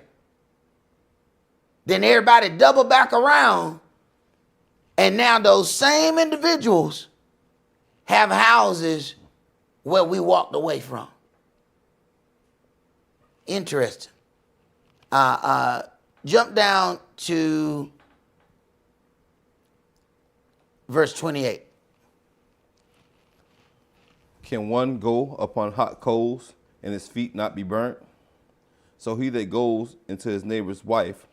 Then everybody double back around, and now those same individuals have houses where we walked away from. Interesting. Jump down to verse 28. Can one go upon hot coals and his feet not be burnt? So he that goes into his neighbor's wife,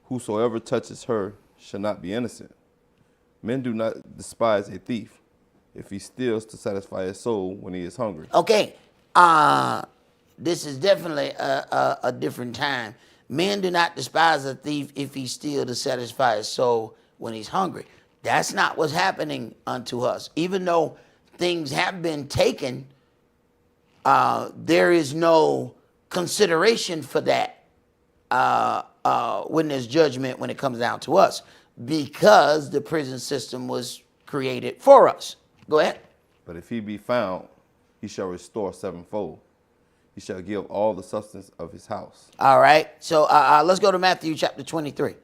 whosoever touches her shall not be innocent. Men do not despise a thief if he steals to satisfy his soul when he is hungry. Okay. This is definitely a different time. Men do not despise a thief if he steal to satisfy his soul when he's hungry. That's not what's happening unto us. Even though things have been taken, there is no consideration for that when there's judgment when it comes down to us, because the prison system was created for us. Go ahead. But if he be found, he shall restore sevenfold. He shall give all the substance of his house. All right. So let's go to Matthew chapter 23.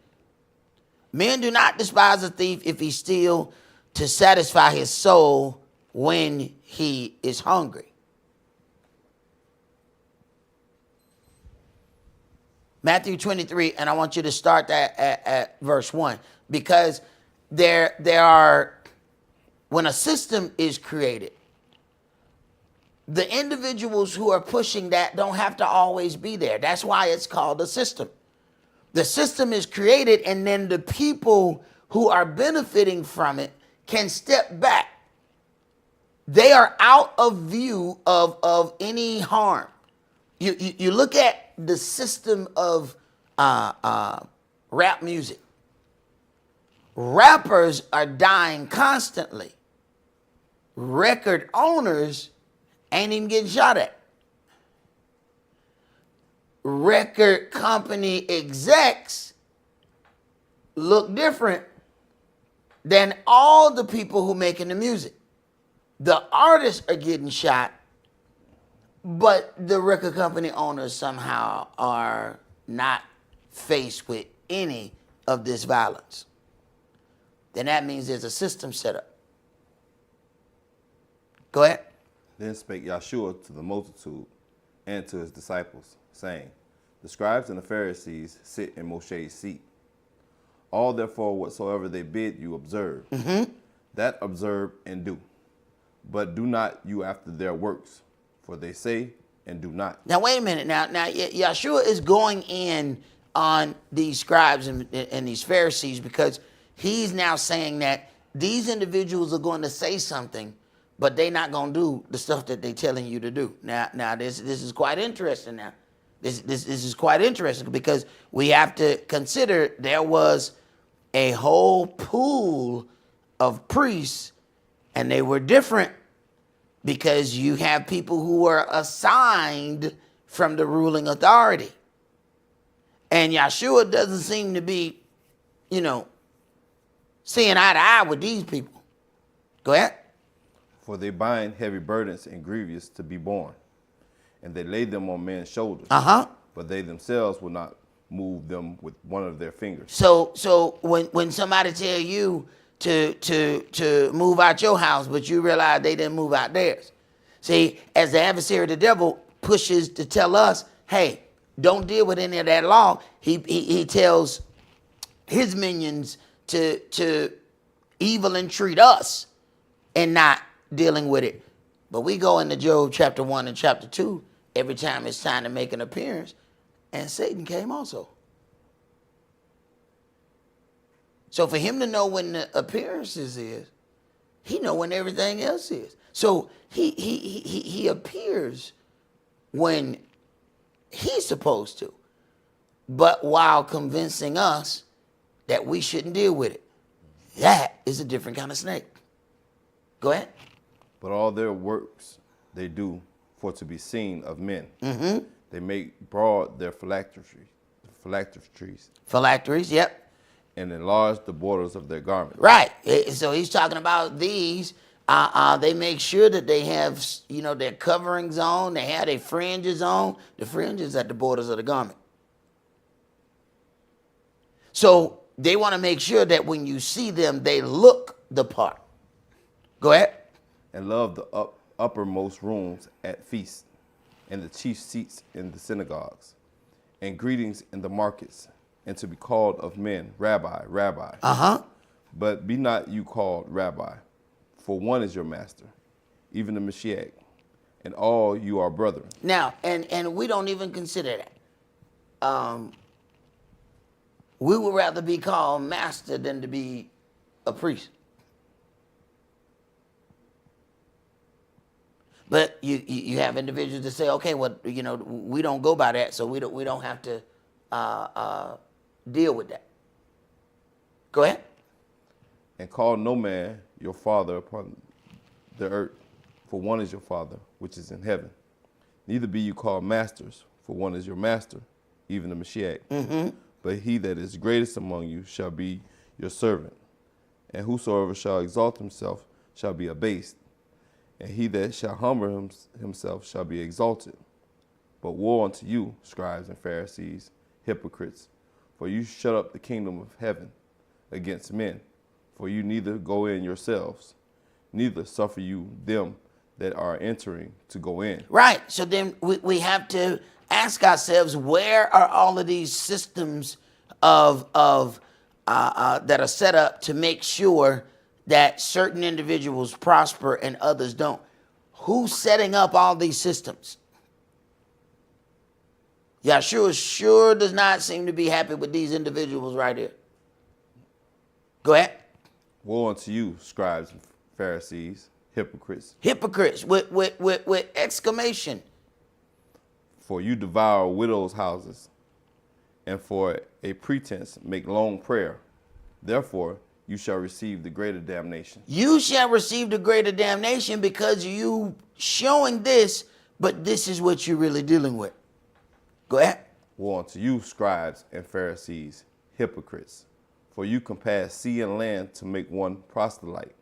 Men do not despise a thief if he steal to satisfy his soul when he is hungry. Matthew 23, and I want you to start that at verse 1, because there are, when a system is created, the individuals who are pushing that don't have to always be there. That's why it's called a system. The system is created, and then the people who are benefiting from it can step back. They are out of view of any harm. You look at the system of rap music. Rappers are dying constantly. Record owners ain't even getting shot at. Record company execs look different than all the people who making the music. The artists are getting shot, but the record company owners somehow are not faced with any of this violence. Then that means there's a system set up. Go ahead. Then spake Yahshua to the multitude and to his disciples, saying, the scribes and the Pharisees sit in Moshe's seat. All therefore whatsoever they bid you observe, that observe and do. But do not you after their works, for they say and do not. Now wait a minute. Now Yahshua is going in on these scribes and these Pharisees, because he's now saying that these individuals are going to say something, but they're not going to do the stuff that they're telling you to do. Now this is quite interesting. Now this is quite interesting, because we have to consider there was a whole pool of priests, and they were different because you have people who were assigned from the ruling authority. And Yahshua doesn't seem to be, seeing eye to eye with these people. Go ahead. For they bind heavy burdens and grievous to be borne, and they lay them on men's shoulders. But they themselves will not move them with one of their fingers. So when somebody tell you to move out your house, but you realize they didn't move out theirs. See, as the adversary of the devil pushes to tell us, hey, don't deal with any of that law, he tells his minions to evil and treat us and not dealing with it. But we go into Job chapter 1 and chapter 2 every time it's time to make an appearance, and Satan came also. So for him to know when the appearances is, he know when everything else is. So he appears when he's supposed to, but while convincing us that we shouldn't deal with it. That is a different kind of snake. Go ahead. But all their works they do for to be seen of men. They make broad their phylacteries. Phylacteries, yep. And enlarge the borders of their garments. Right. So he's talking about these. They make sure that they have, their coverings on. They have their fringes on. The fringes at the borders of the garment. So they want to make sure that when you see them, they look the part. Go ahead. And love the uppermost rooms at feasts, and the chief seats in the synagogues, and greetings in the markets, and to be called of men, Rabbi, Rabbi. But be not you called Rabbi, for one is your master, even the Mashiach, and all you are brethren. Now, and we don't even consider that. We would rather be called master than to be a priest. But you have individuals that say, okay, well, we don't go by that, so we don't have to deal with that. Go ahead. And call no man your father upon the earth, for one is your Father, which is in heaven. Neither be you called masters, for one is your master, even the Mashiach. But he that is greatest among you shall be your servant. And whosoever shall exalt himself shall be abased, and he that shall humble himself shall be exalted. But woe unto you, scribes and Pharisees, hypocrites, for you shut up the kingdom of heaven against men. For you neither go in yourselves, neither suffer you them that are entering to go in. Right. So then we have to ask ourselves, where are all of these systems of that are set up to make sure that certain individuals prosper and others don't? Who's setting up all these systems? Yahshua sure does not seem to be happy with these individuals right here. Go ahead. Woe unto you, scribes and Pharisees, hypocrites. Hypocrites with exclamation. For you devour widows' houses, and for a pretense make long prayer. Therefore you shall receive the greater damnation. You shall receive the greater damnation because you showing this, but this is what you're really dealing with. Go ahead. Woe unto you, scribes and Pharisees, hypocrites. For you compass sea and land to make one proselyte,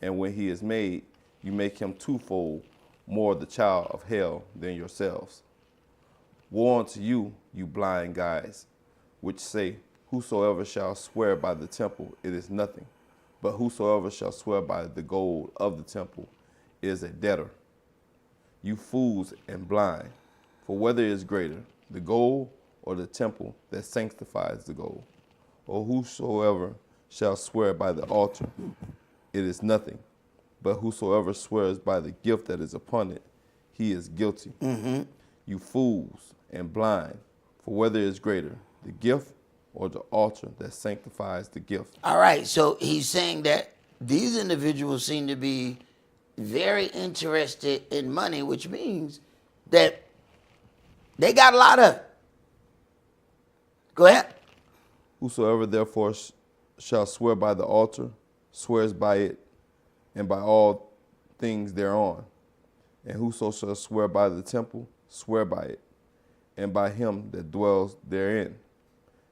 and when he is made, you make him twofold more the child of hell than yourselves. Woe unto you, you blind guides, which say, whosoever shall swear by the temple, it is nothing. But whosoever shall swear by the gold of the temple is a debtor. You fools and blind, for whether is greater, the gold or the temple that sanctifies the gold? Or whosoever shall swear by the altar, it is nothing. But whosoever swears by the gift that is upon it, he is guilty. You fools and blind, for whether is greater, the gift or the altar that sanctifies the gift? All right, so he's saying that these individuals seem to be very interested in money, which means that they got a lot of it. Go ahead. Whosoever therefore shall swear by the altar, swears by it, and by all things thereon. And whoso shall swear by the temple, swear by it, and by him that dwells therein.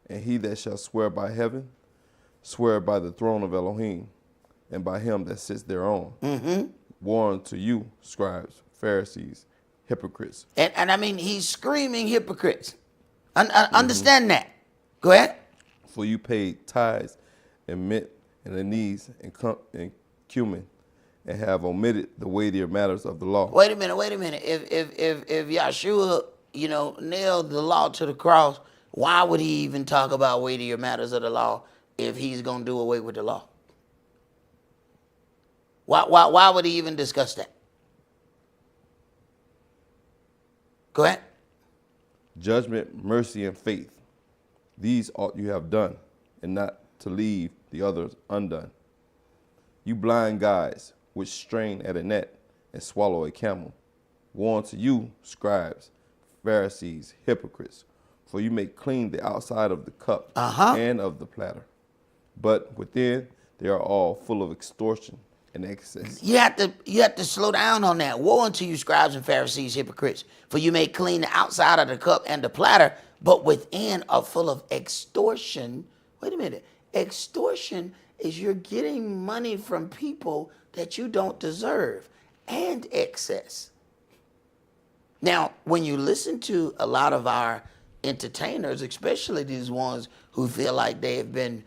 And he that shall swear by heaven, swear by the throne of Elohim, and by him that sits thereon. Woe unto you, scribes, Pharisees, hypocrites. And I mean, he's screaming hypocrites. Understand that. Go ahead. For you paid tithes and mint and anise and cumin, and have omitted the weightier matters of the law. Wait a minute. If Yahshua, nailed the law to the cross, why would he even talk about weightier matters of the law if he's going to do away with the law? Why would he even discuss that? Go ahead. Judgment, mercy, and faith. These ought you have done, and not to leave the others undone. You blind guides, which strain at a net and swallow a camel. Woe unto you, scribes, Pharisees, hypocrites, for you make clean the outside of the cup and of the platter, but within they are all full of extortion and excess. You have to slow down on that. Woe unto you, scribes and Pharisees, hypocrites, for you may clean the outside of the cup and the platter, but within are full of extortion. Wait a minute. Extortion is you're getting money from people that you don't deserve, and excess. Now, when you listen to a lot of our entertainers, especially these ones who feel like they have been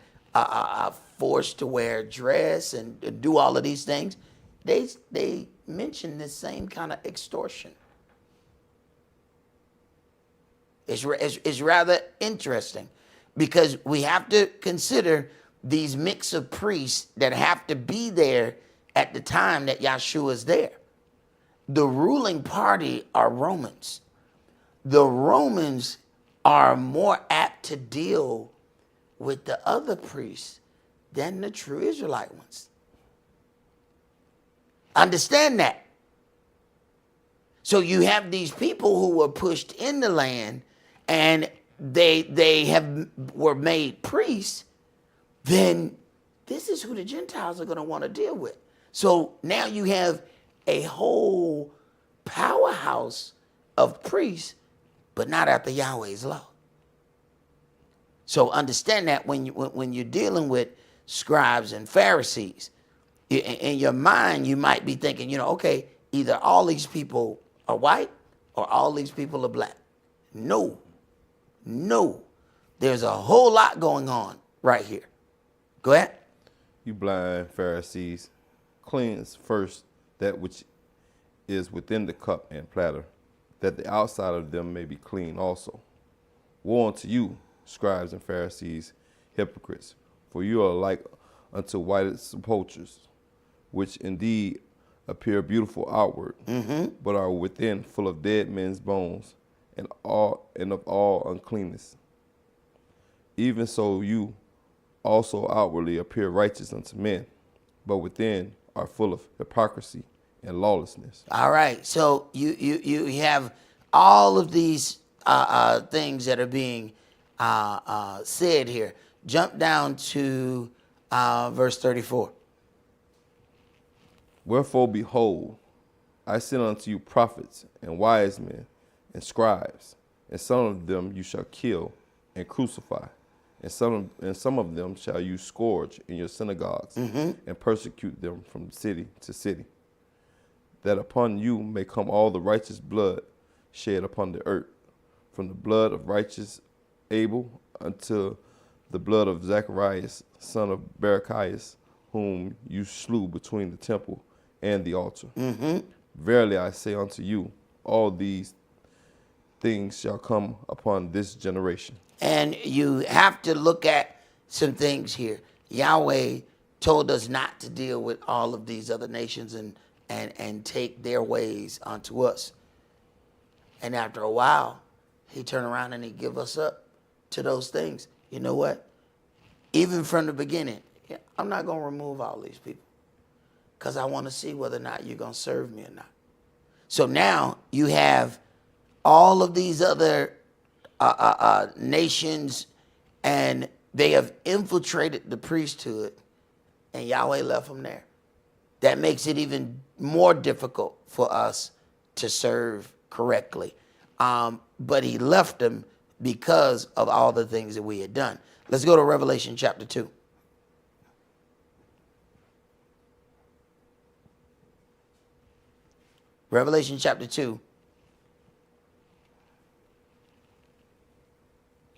forced to wear dress and do all of these things, they mention this same kind of extortion. It's rather interesting because we have to consider these mix of priests that have to be there at the time that Yahshua is there. The ruling party are Romans. The Romans are more apt to deal with the other priests than the true Israelite ones. Understand that. So you have these people who were pushed in the land, and they were made priests, then this is who the Gentiles are going to want to deal with. So now you have a whole powerhouse of priests, but not after Yahweh's law. So understand that when you're dealing with scribes and Pharisees, in your mind you might be thinking, okay, either all these people are white or all these people are black. No. There's a whole lot going on right here. Go ahead. You blind Pharisees, cleanse first that which is within the cup and platter, that the outside of them may be clean also. Woe unto you, scribes and Pharisees, hypocrites, for you are like unto whited sepulchres, which indeed appear beautiful outward, but are within full of dead men's bones and of all uncleanness. Even so you also outwardly appear righteous unto men, but within are full of hypocrisy and lawlessness. All right, so you have all of these things that are being said here. Jump down to verse 34. Wherefore, behold, I send unto you prophets and wise men and scribes, and some of them you shall kill and crucify, and some of them shall you scourge in your synagogues, and persecute them from city to city, that upon you may come all the righteous blood shed upon the earth, from the blood of righteous Abel unto the blood of Zacharias, son of Barachias, whom you slew between the temple and the altar. Verily I say unto you, all these things shall come upon this generation. And you have to look at some things here. Yahweh told us not to deal with all of these other nations and take their ways unto us. And after a while, he turned around and he give us up to those things. You know what? Even from the beginning, I'm not going to remove all these people because I want to see whether or not you're going to serve me or not. So now you have all of these other nations, and they have infiltrated the priesthood, and Yahweh left them there. That makes it even more difficult for us to serve correctly. But he left them because of all the things that we had done. Let's go to Revelation chapter 2. Revelation chapter 2.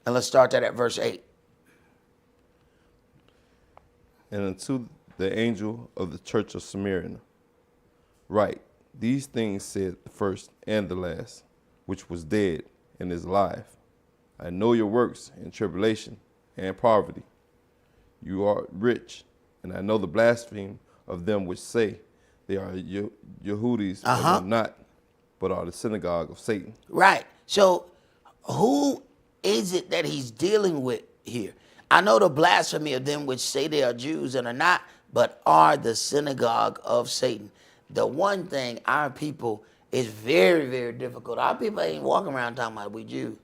And let's start that at verse 8. And unto the angel of the church of Smyrna write, these things said the first and the last, which was dead and is alive. I know your works in tribulation and poverty. You are rich, and I know the blasphemy of them which say they are Yehudis, but are not, but are the synagogue of Satan. Right. So who is it that he's dealing with here? I know the blasphemy of them which say they are Jews and are not, but are the synagogue of Satan. The one thing our people is very, very difficult. Our people ain't walking around talking about we Jews.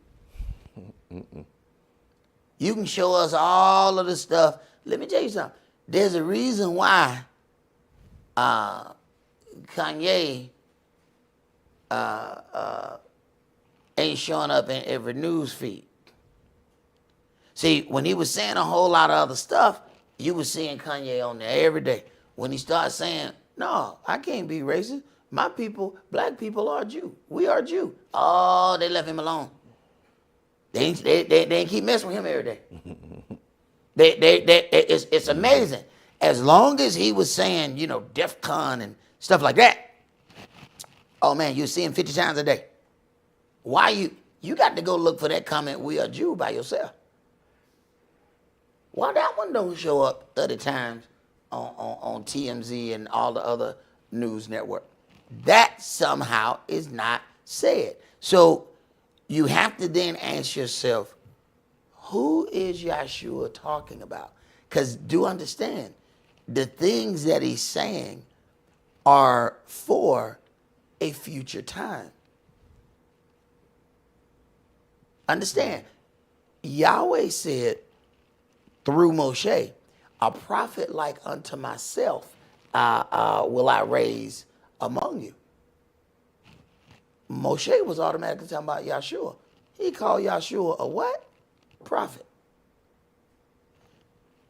You can show us all of the stuff. Let me tell you something. There's a reason why Kanye ain't showing up in every news feed. See, when he was saying a whole lot of other stuff, you were seeing Kanye on there every day. When he started saying, no, I can't be racist. My people, black people are Jew. We are Jew. Oh, they left him alone. They ain't keep messing with him every day. It's amazing. As long as he was saying, DEF CON and stuff like that, oh man, you see him 50 times a day. Why you got to go look for that comment, we are Jew, by yourself. Why that one don't show up 30 times on TMZ and all the other news network? That somehow is not said. So you have to then ask yourself, who is Yahshua talking about? Because do understand, the things that he's saying are for a future time. Understand, Yahweh said through Moshe, a prophet like unto myself will I raise among you. Moshe was automatically talking about Yahshua. He called Yahshua a what? Prophet.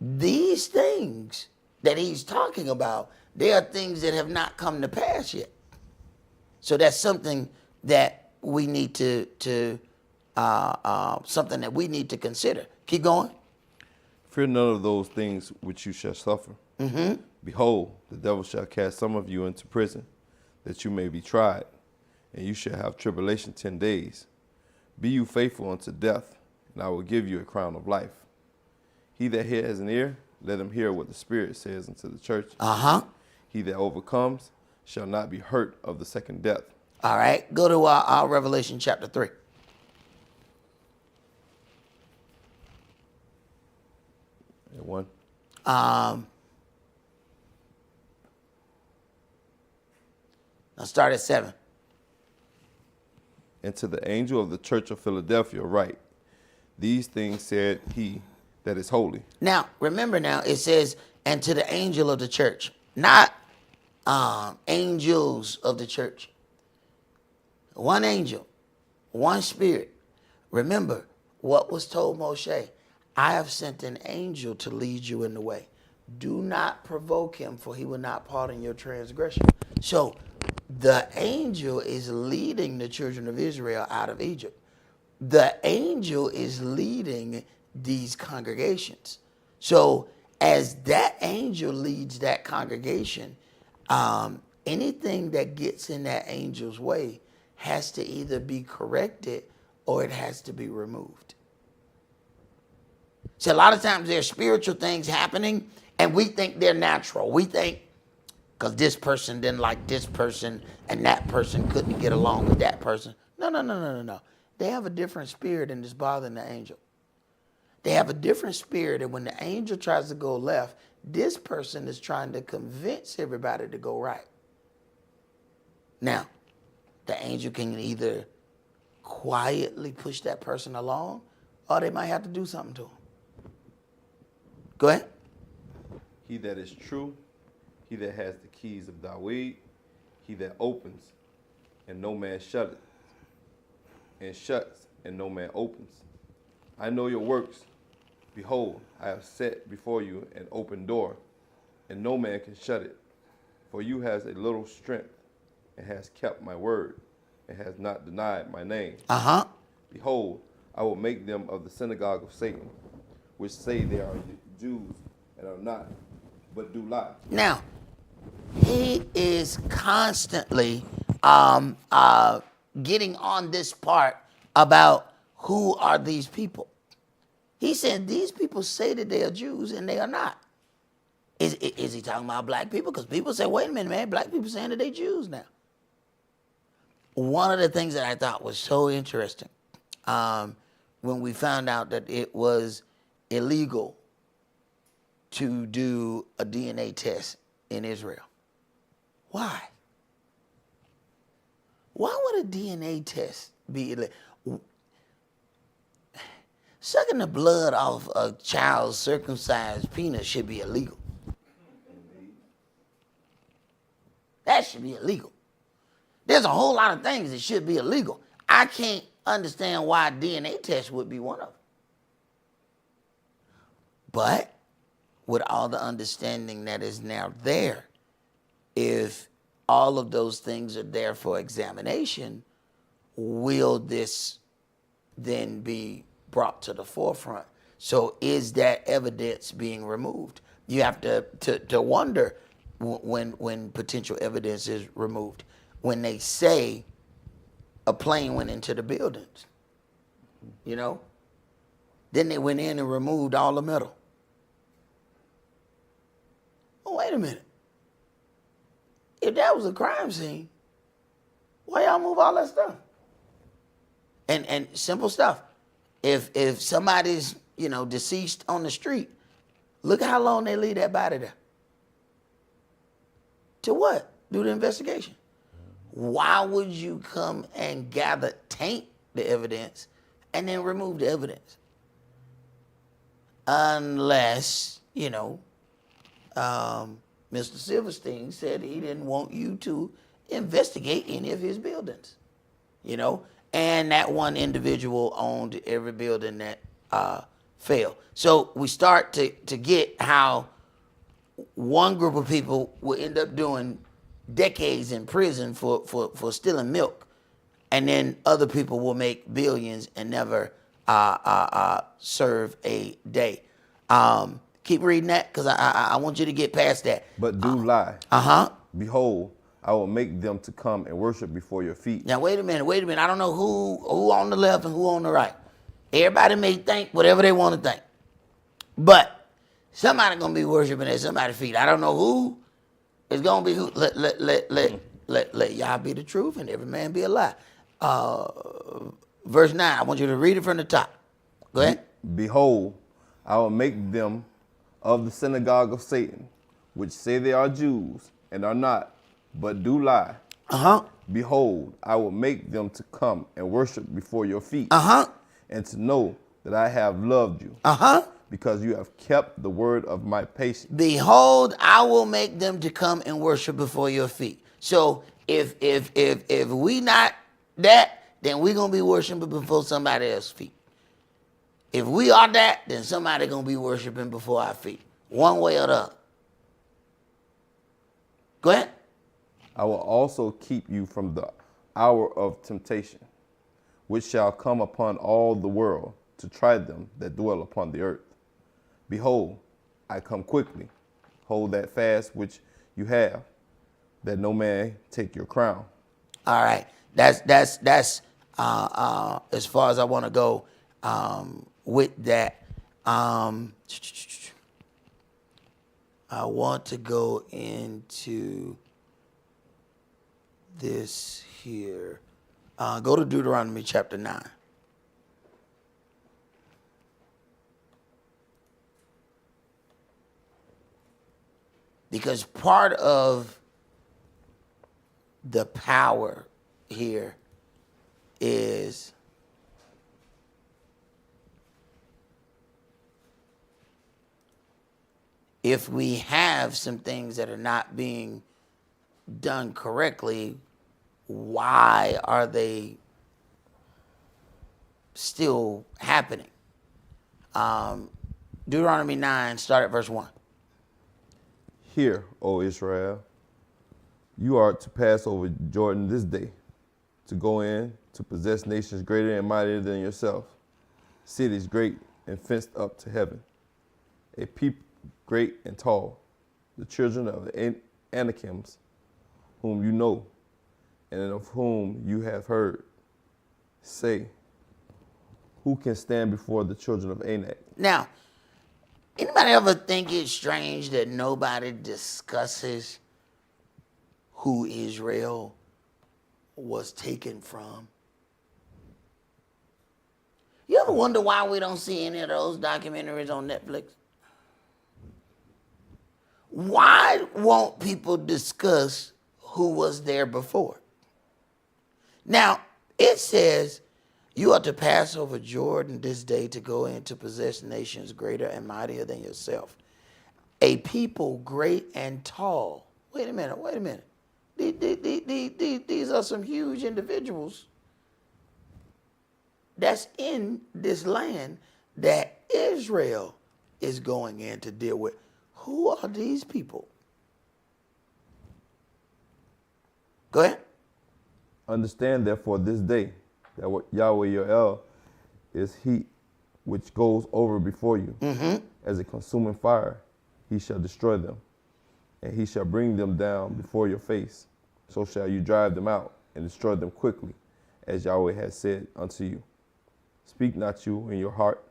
These things that he's talking about, they are things that have not come to pass yet. So that's something that we need to something that we need to consider. Keep going. Fear none of those things which you shall suffer. Mm-hmm. Behold, the devil shall cast some of you into prison, that you may be tried, and you shall have tribulation 10 days. Be you faithful unto death, and I will give you a crown of life. He that has an ear, let him hear what the Spirit says unto the church. He that overcomes shall not be hurt of the second death. All right, go to our Revelation chapter 3. And one. Now start at 7. And to the angel of the church of Philadelphia write, these things said he that is holy. Now, remember now, it says, and to the angel of the church, not angels of the church. One angel, one spirit. Remember what was told Moshe. I have sent an angel to lead you in the way. Do not provoke him, for he will not pardon your transgression. So the angel is leading the children of Israel out of Egypt. The angel is leading these congregations. So as that angel leads that congregation, anything that gets in that angel's way has to either be corrected or it has to be removed. So a lot of times there's spiritual things happening and we think they're natural. We think because this person didn't like this person and that person couldn't get along with that person. No. They have a different spirit and it's bothering the angel. They have a different spirit, and when the angel tries to go left, this person is trying to convince everybody to go right. Now, the angel can either quietly push that person along, or they might have to do something to them. Go ahead. He that is true, he that has the keys of Dawid, he that opens, and no man shutteth, and shuts, and no man opens. I know your works. Behold, I have set before you an open door, and no man can shut it. For you has a little strength, and has kept my word, and has not denied my name. Behold, I will make them of the synagogue of Satan, which say they are Jews, and are not, but do lie. Now, he is constantly getting on this part about who are these people. He said these people say that they are Jews and they are not. Is he talking about black people? Because people say, wait a minute, man, black people saying that they Jews now. One of the things that I thought was so interesting when we found out that it was illegal to do a DNA test in Israel. Why? Why would a DNA test be illegal? Sucking the blood off a child's circumcised penis should be illegal. That should be illegal. There's a whole lot of things that should be illegal. I can't understand why a DNA test would be one of them. But with all the understanding that is now there, if all of those things are there for examination, will this then be brought to the forefront? So is that evidence being removed? You have to wonder when potential evidence is removed. When they say a plane went into the buildings, you know, then they went in and removed all the metal. Oh, wait a minute. If that was a crime scene, why y'all move all that stuff? And simple stuff. If somebody's, deceased on the street, look how long they leave that body there. To what? Do the investigation. Why would you come and taint the evidence and then remove the evidence? unless, Mr. Silverstein said he didn't want you to investigate any of his buildings, and that one individual owned every building that failed. So we start to get how one group of people will end up doing decades in prison for stealing milk, and then other people will make billions and never serve a day. Keep reading that, because I want you to get past that. But do lie. Uh-huh. Behold, I will make them to come and worship before your feet. Now, wait a minute. I don't know who on the left and who on the right. Everybody may think whatever they want to think. But somebody going to be worshiping at somebody's feet. I don't know who. It's going to be who. Let y'all be the truth and every man be a lie. Verse 9, I want you to read it from the top. Go ahead. Behold, I will make them of the synagogue of Satan, which say they are Jews and are not, but do lie. Uh-huh. Behold, I will make them to come and worship before your feet. Uh-huh. And to know that I have loved you. Uh-huh. Because you have kept the word of my patience. Behold, I will make them to come and worship before your feet. So if we not that, then we gonna be worshiping before somebody else's feet. If we are that, then somebody gonna be worshiping before our feet, one way or the other. Go ahead. I will also keep you from the hour of temptation, which shall come upon all the world to try them that dwell upon the earth. Behold, I come quickly. Hold that fast which you have, that no man take your crown. All right. That's as far as I want to go with that. I want to go into this here. Go to Deuteronomy chapter 9. Because part of the power here is if we have some things that are not being done correctly, why are they still happening? Deuteronomy 9, start at verse 1. Hear, O Israel, you are to pass over Jordan this day, to go in to possess nations greater and mightier than yourself, cities great and fenced up to heaven, a people great and tall, the children of the Anakims, whom you know, and of whom you have heard. Say, who can stand before the children of Anak? Now, anybody ever think it's strange that nobody discusses who Israel was taken from? You ever wonder why we don't see any of those documentaries on Netflix? Why won't people discuss who was there before? Now, it says, you are to pass over Jordan this day to go in to possess nations greater and mightier than yourself. A people great and tall. Wait a minute. These are some huge individuals that's in this land that Israel is going in to deal with. Who are these people? Go ahead. Understand therefore this day that what Yahweh your El is he which goes over before you. As a consuming fire, he shall destroy them, and he shall bring them down before your face. So shall you drive them out and destroy them quickly, as Yahweh has said unto you. Speak not you in your heart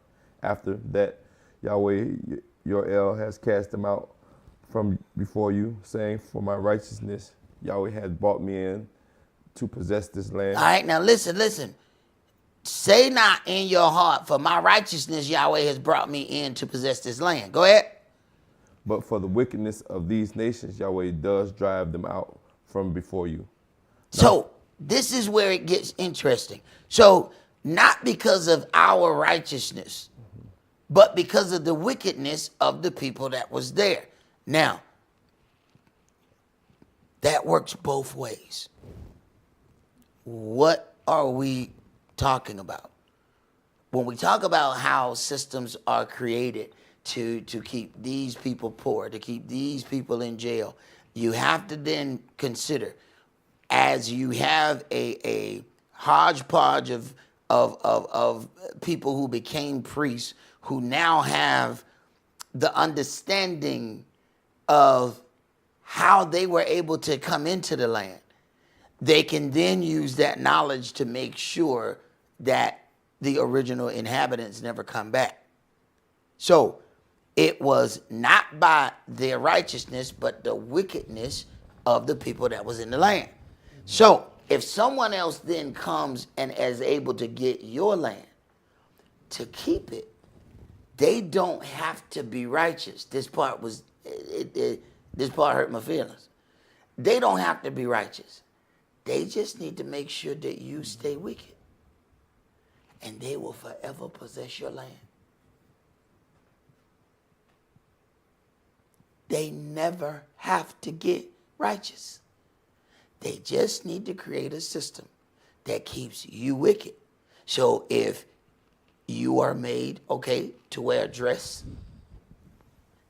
after that Yahweh your El has cast them out from before you, saying, for my righteousness Yahweh has brought me in to possess this land. All right, now listen. Say not in your heart, for my righteousness Yahweh has brought me in to possess this land. Go ahead. But for the wickedness of these nations, Yahweh does drive them out from before you. So this is where it gets interesting. So not because of our righteousness, but because of the wickedness of the people that was there. Now, that works both ways. What are we talking about? When we talk about how systems are created to keep these people poor, to keep these people in jail, you have to then consider, as you have a hodgepodge of people who became priests, who now have the understanding of how they were able to come into the land, they can then use that knowledge to make sure that the original inhabitants never come back. So it was not by their righteousness, but the wickedness of the people that was in the land. So if someone else then comes and is able to get your land, to keep it, they don't have to be righteous. This part hurt my feelings. They don't have to be righteous. They just need to make sure that you stay wicked, and they will forever possess your land. They never have to get righteous. They just need to create a system that keeps you wicked. So if you are made, to wear a dress,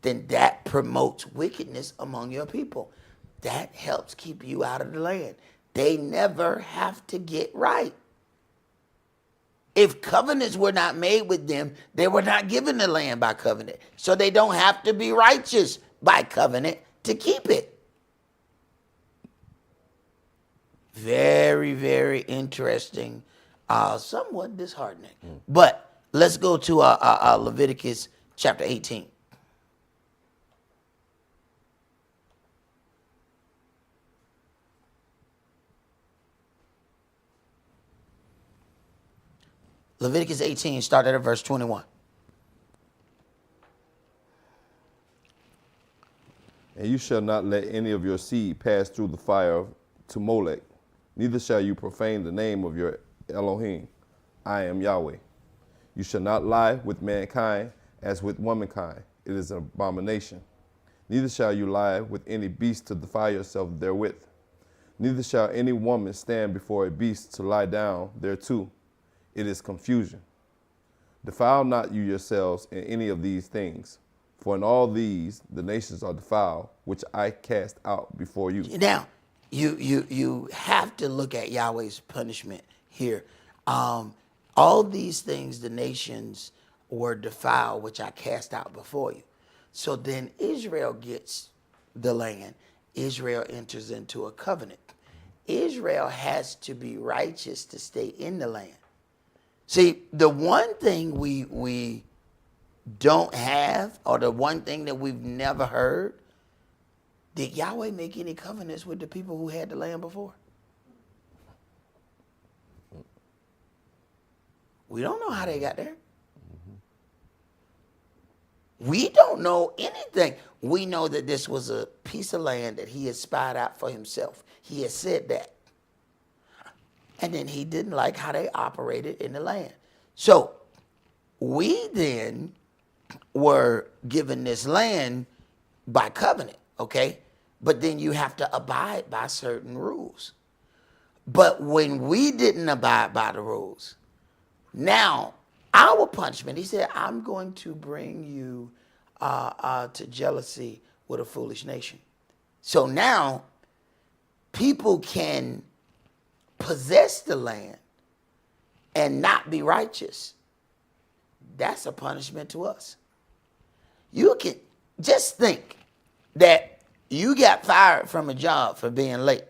then that promotes wickedness among your people. That helps keep you out of the land. They never have to get right. If covenants were not made with them, they were not given the land by covenant. So they don't have to be righteous by covenant to keep it. Very, very interesting, somewhat disheartening. But let's go to Leviticus chapter 18. Leviticus 18, started at verse 21. And you shall not let any of your seed pass through the fire to Molech, neither shall you profane the name of your Elohim. I am Yahweh. You shall not lie with mankind as with womankind. It is an abomination. Neither shall you lie with any beast to defile yourself therewith. Neither shall any woman stand before a beast to lie down thereto. It is confusion. Defile not you yourselves in any of these things, for in all these the nations are defiled, which I cast out before you. Now, you have to look at Yahweh's punishment here. All these things the nations were defiled, which I cast out before you. So then Israel gets the land. Israel enters into a covenant. Israel has to be righteous to stay in the land. See, the one thing we don't have, or the one thing that we've never heard, did Yahweh make any covenants with the people who had the land before? We don't know how they got there. We don't know anything. We know that this was a piece of land that he had spied out for himself. He had said that. And then he didn't like how they operated in the land. So we then were given this land by covenant, okay? But then you have to abide by certain rules. But when we didn't abide by the rules, now our punishment, he said, I'm going to bring you to jealousy with a foolish nation. So now people can possess the land and not be righteous. That's a punishment to us. You can just think that you got fired from a job for being late,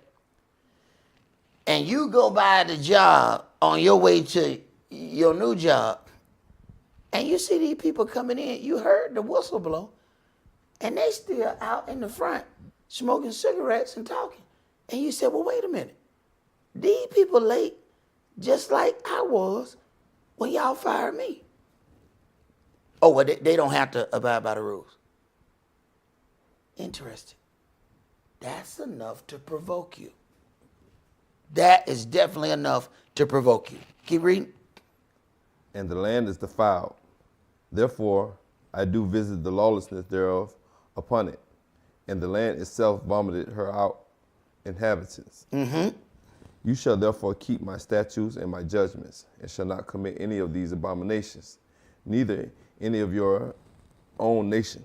and you go by the job on your way to your new job, and you see these people coming in. You heard the whistle blow, and they still out in the front smoking cigarettes and talking. And you said, well, wait a minute. These people late just like I was when y'all fired me. Oh, well, they don't have to abide by the rules. Interesting. That's enough to provoke you. That is definitely enough to provoke you. Keep reading. And the land is defiled, Therefore I do visit the lawlessness thereof upon it, and the land itself vomited her out inhabitants. You shall therefore keep my statutes and my judgments, and shall not commit any of these abominations, neither any of your own nation,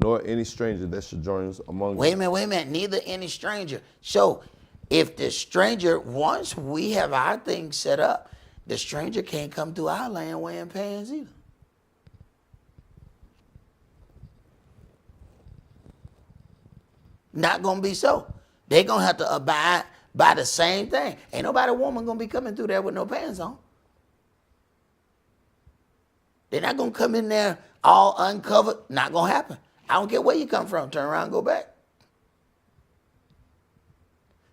nor any stranger that sojourns among Wait you. a minute. Neither any stranger. So if the stranger, once we have our things set up, the stranger can't come through our land wearing pants either. Not going to be so. They're going to have to abide by the same thing. Ain't nobody woman going to be coming through there with no pants on. They're not going to come in there all uncovered. Not going to happen. I don't care where you come from. Turn around and go back.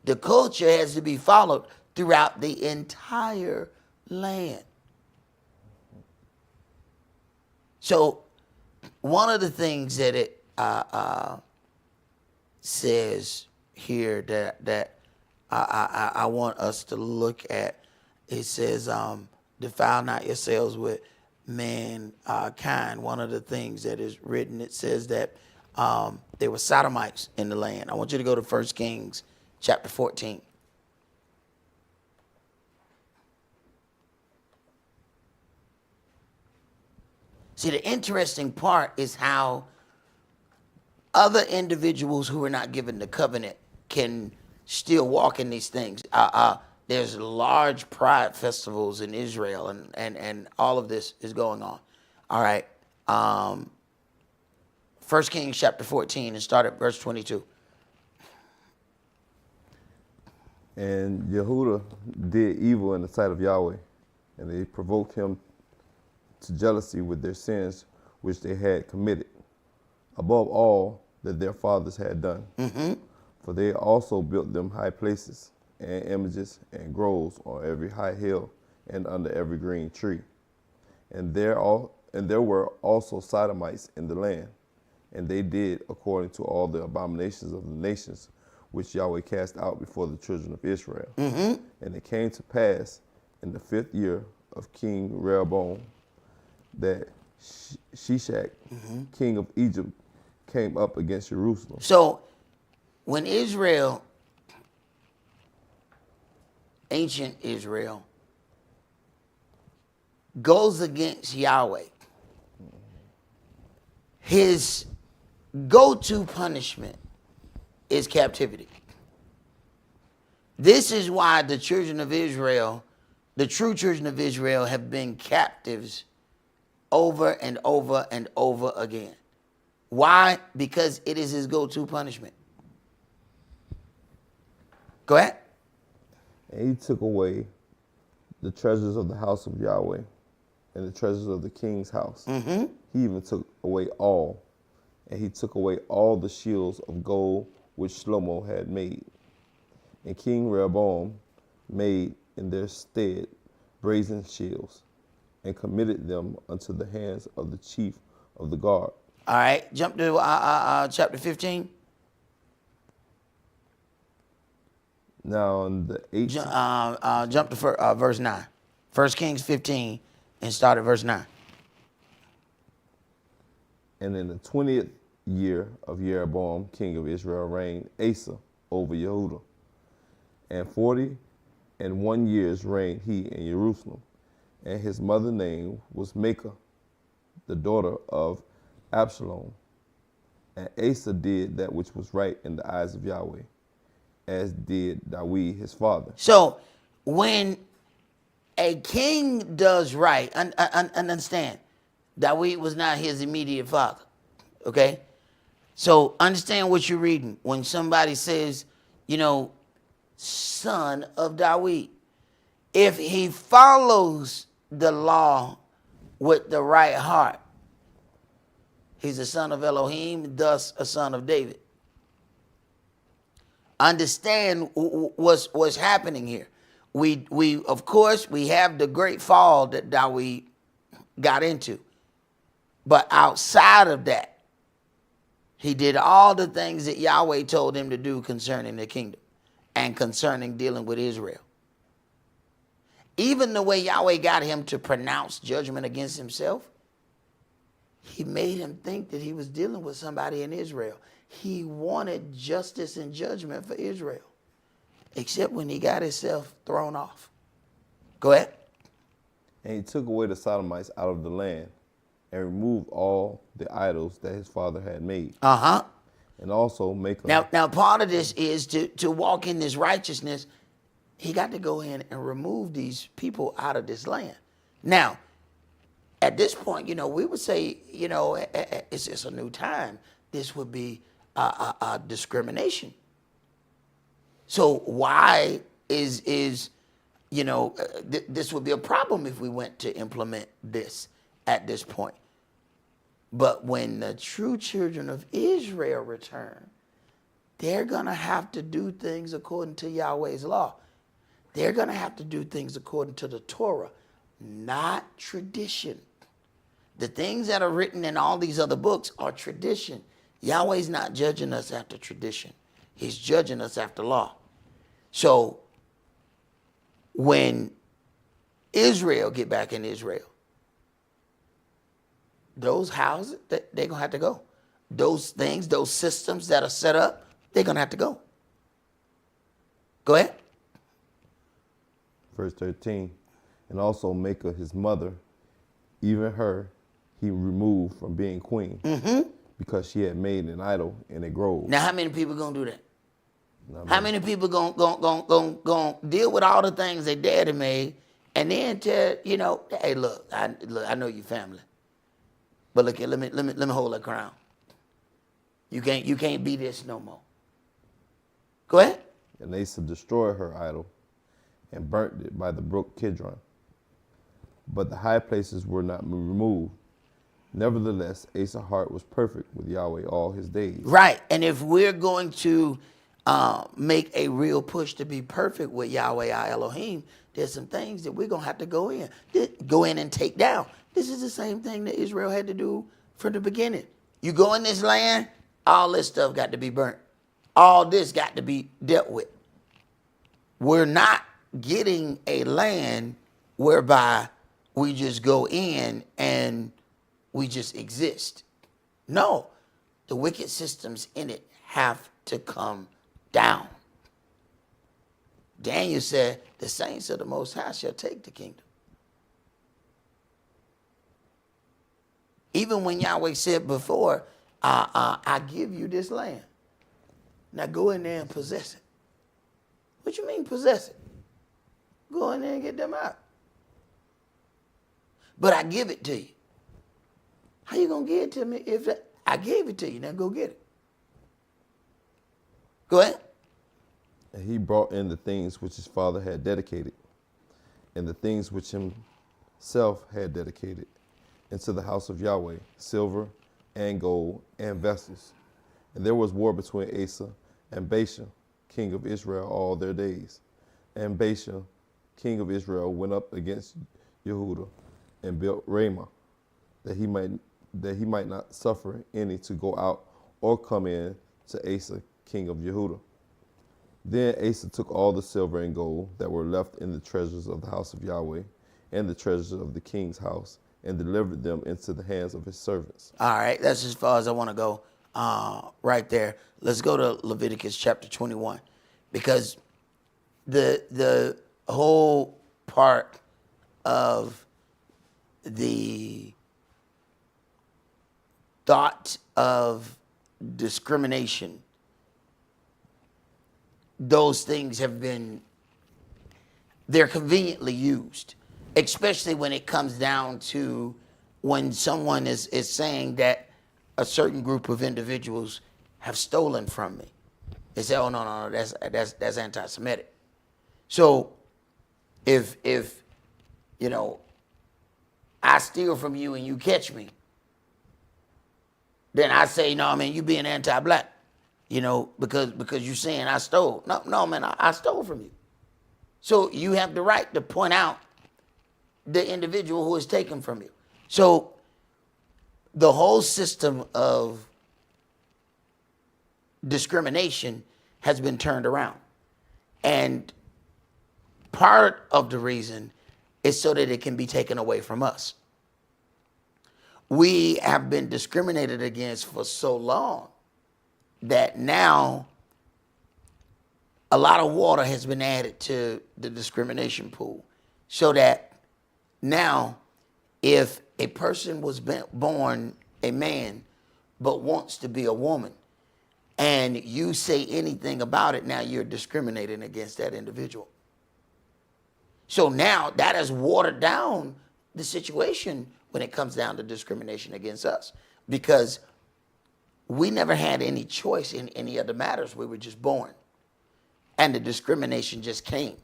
The culture has to be followed throughout the entire land. So one of the things that it says here that I want us to look at, it says, defile not yourselves with mankind. One of the things that is written, it says that there were sodomites in the land. I want you to go to 1 Kings chapter 14. See, the interesting part is how other individuals who are not given the covenant can still walk in these things. There's large pride festivals in Israel, and all of this is going on. All right. 1 Kings chapter 14 and start at verse 22. And Yehuda did evil in the sight of Yahweh, and they provoked him to jealousy with their sins which they had committed, above all that their fathers had done. For they also built them high places, and images, and groves on every high hill, and under every green tree. And there were also sodomites in the land, and they did according to all the abominations of the nations which Yahweh cast out before the children of Israel. And it came to pass in the 5th year of King Rehoboam that Shishak, king of Egypt, came up against Jerusalem. So when Israel, ancient Israel, goes against Yahweh, his go-to punishment is captivity. This is why the children of Israel, the true children of Israel, have been captives over and over and over again. Why? Because it is his go-to punishment. Go ahead. And he took away the treasures of the house of Yahweh and the treasures of the king's house. He even took away all. And he took away all the shields of gold which Shlomo had made. And King Rehoboam made in their stead brazen shields, and committed them unto the hands of the chief of the guard. All right, jump to chapter 15. Now in the 18th, Jump to verse 9. 1 Kings 15 and start at verse 9. and in the 20th year of Jeroboam, king of Israel, reigned Asa over Yehuda. And 41 years reigned he in Jerusalem. And his mother's name was Maachah, the daughter of Absalom. And Asa did that which was right in the eyes of Yahweh, as did Dawid his father. So when a king does right, understand, Dawid was not his immediate father, okay? So understand what you're reading. When somebody says, son of Dawid, if he follows the law with the right heart, he's a son of Elohim, thus a son of David. Understand what's happening here. We of course, we have the great fall that Dawid got into. But outside of that, he did all the things that Yahweh told him to do concerning the kingdom and concerning dealing with Israel. Even the way Yahweh got him to pronounce judgment against himself, he made him think that he was dealing with somebody in Israel. He wanted justice and judgment for Israel, except when he got himself thrown off. Go ahead. And he took away the Sodomites out of the land and removed all the idols that his father had made. Uh-huh. And also make them. Now part of this is to walk in this righteousness, he got to go in and remove these people out of this land. Now, at this point, we would say, it's just a new time. This would be discrimination. So why is this would be a problem if we went to implement this at this point. But when the true children of Israel return, they're going to have to do things according to Yahweh's law. They're going to have to do things according to the Torah, not tradition. The things that are written in all these other books are tradition. Yahweh's not judging us after tradition. He's judging us after law. So when Israel get back in Israel, those houses, they're going to have to go. Those things, those systems that are set up, they're going to have to go. Go ahead. Verse 13. And also Makah his mother, even her, he removed from being queen, because she had made an idol in a grove. Now, how many people going to do that? How many people going deal with all the things their daddy made and then tell, hey, look, I know you family. But look here, let me hold that crown. You can't be this no more. Go ahead. And Asa destroyed her idol and burnt it by the brook Kidron. But the high places were not removed. Nevertheless, Asa's heart was perfect with Yahweh all his days. Right. And if we're going to make a real push to be perfect with Yahweh our Elohim, there's some things that we're going to have to go in and take down. This is the same thing that Israel had to do from the beginning. You go in this land, all this stuff got to be burnt. All this got to be dealt with. We're not getting a land whereby we just go in and we just exist. No, the wicked systems in it have to come down. Daniel said, the saints of the Most High shall take the kingdom. Even when Yahweh said before, I give you this land. Now go in there and possess it. What you mean possess it? Go in there and get them out. But I give it to you. How you going to give it to me if I gave it to you? Now go get it. Go ahead. And he brought in the things which his father had dedicated, and the things which himself had dedicated, into the house of Yahweh, silver and gold and vessels. And there was war between Asa and Baasha, king of Israel, all their days. And Baasha, king of Israel, went up against Yehudah and built Ramah, that he might not suffer any to go out or come in to Asa, king of Yehudah. Then Asa took all the silver and gold that were left in the treasures of the house of Yahweh and the treasures of the king's house, and delivered them into the hands of his servants. All right, that's as far as I want to go right there. Let's go to Leviticus chapter 21, because the whole part of the thought of discrimination, those things they're conveniently used, especially when it comes down to when someone is saying that a certain group of individuals have stolen from me. They say, oh, no, that's anti-Semitic. So if I steal from you and you catch me, then I say, no, man, you being anti-black, because you're saying I stole. No, man, I stole from you. So you have the right to point out the individual who is taken from you. So the whole system of discrimination has been turned around. And part of the reason is so that it can be taken away from us. we have been discriminated against for so long that now a lot of water has been added to the discrimination pool, so that now if a person was born a man but wants to be a woman, and you say anything about it, now you're discriminating against that individual. So now that has watered down the situation when it comes down to discrimination against us, because we never had any choice in any other matters. We were just born, and the discrimination just came.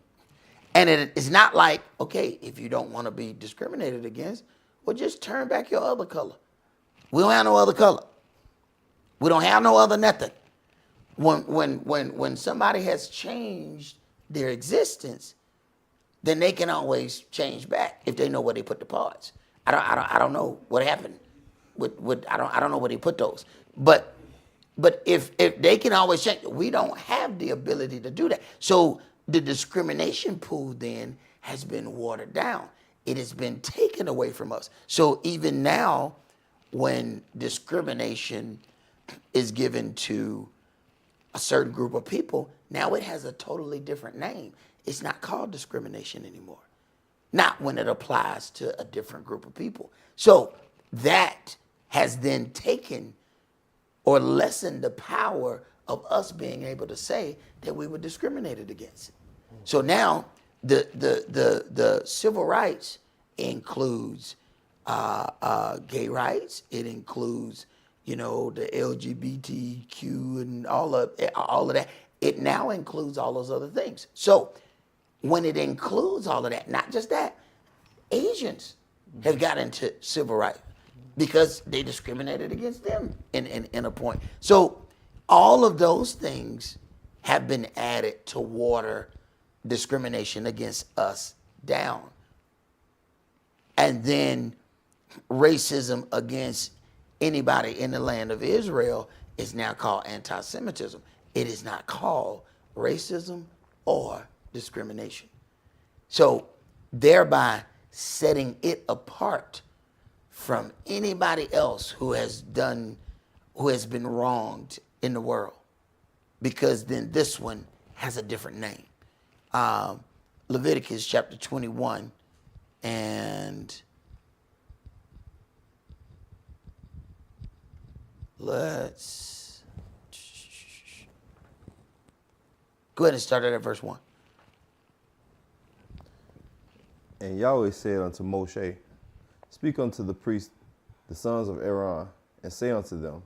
And it's not like, okay, if you don't want to be discriminated against, well, just turn back your other color. We don't have no other color. We don't have no other nothing. When somebody has changed their existence, then they can always change back if they know where they put the parts. I don't know what happened with I don't know where they put those. But if they can always change, we don't have the ability to do that. So the discrimination pool then has been watered down. It has been taken away from us. So even now, when discrimination is given to a certain group of people, now it has a totally different name. It's not called discrimination anymore. Not when it applies to a different group of people. So that has then taken or lessened the power of us being able to say that we were discriminated against. So now the civil rights includes gay rights. It includes, the LGBTQ and all of that. It now includes all those other things. So when it includes all of that, not just that, Asians have got into civil rights because they discriminated against them in a point. So all of those things have been added to water discrimination against us down. And then racism against anybody in the land of Israel is now called anti-Semitism. It is not called racism or discrimination. So thereby setting it apart from anybody else who has been wronged in the world, because then this one has a different name. Leviticus chapter 21, and let's go ahead and start at verse 1. And Yahweh said unto Moshe, Speak unto the priests, the sons of Aaron, and say unto them,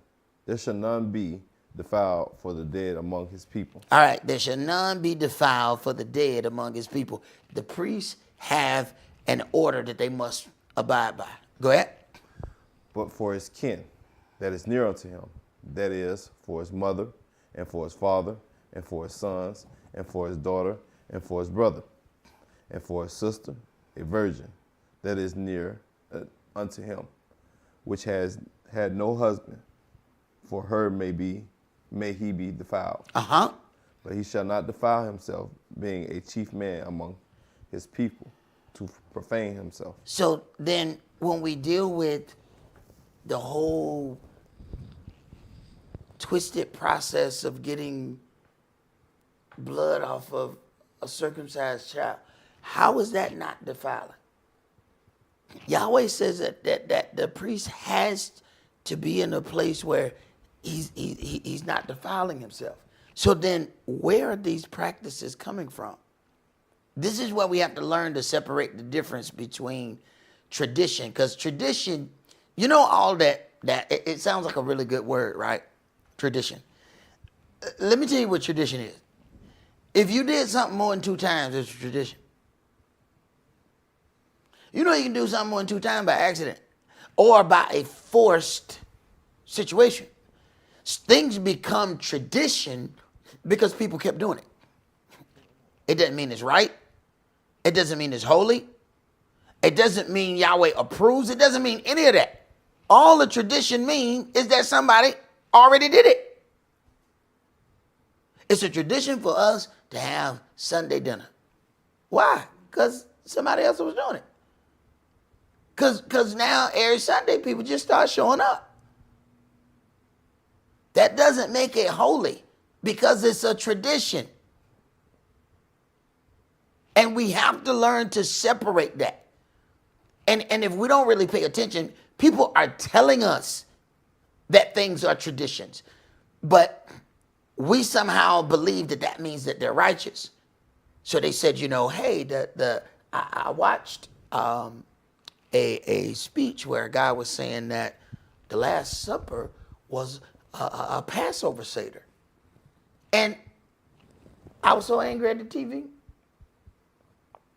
There shall none be defiled for the dead among his people. All right, there shall none be defiled for the dead among his people. The priests have an order that they must abide by. Go ahead. But for his kin that is near unto him, that is, for his mother, and for his father, and for his sons, and for his daughter, and for his brother, and for his sister, a virgin that is near unto him, which has had no husband, for her may he be defiled. But he shall not defile himself, being a chief man among his people, to profane himself. So then when we deal with the whole twisted process of getting blood off of a circumcised child, how is that not defiling? Yahweh says that the priest has to be in a place where he's not defiling himself. So then where are these practices coming from? This is where we have to learn to separate the difference between tradition, because tradition, all that it sounds like a really good word, right? Tradition. Let me tell you what tradition is. If you did something more than 2 times, it's a tradition. You can do something more than 2 times by accident or by a forced situation. Things become tradition because people kept doing it. It doesn't mean it's right. It doesn't mean it's holy. It doesn't mean Yahweh approves. It doesn't mean any of that. All the tradition means is that somebody already did it. It's a tradition for us to have Sunday dinner. Why? Because somebody else was doing it. Because now every Sunday people just start showing up. That doesn't make it holy because it's a tradition. And we have to learn to separate that. And if we don't really pay attention, people are telling us that things are traditions. But we somehow believe that that means that they're righteous. So they said, hey, I watched a speech where a guy was saying that the Last Supper was a Passover Seder. And I was so angry at the TV.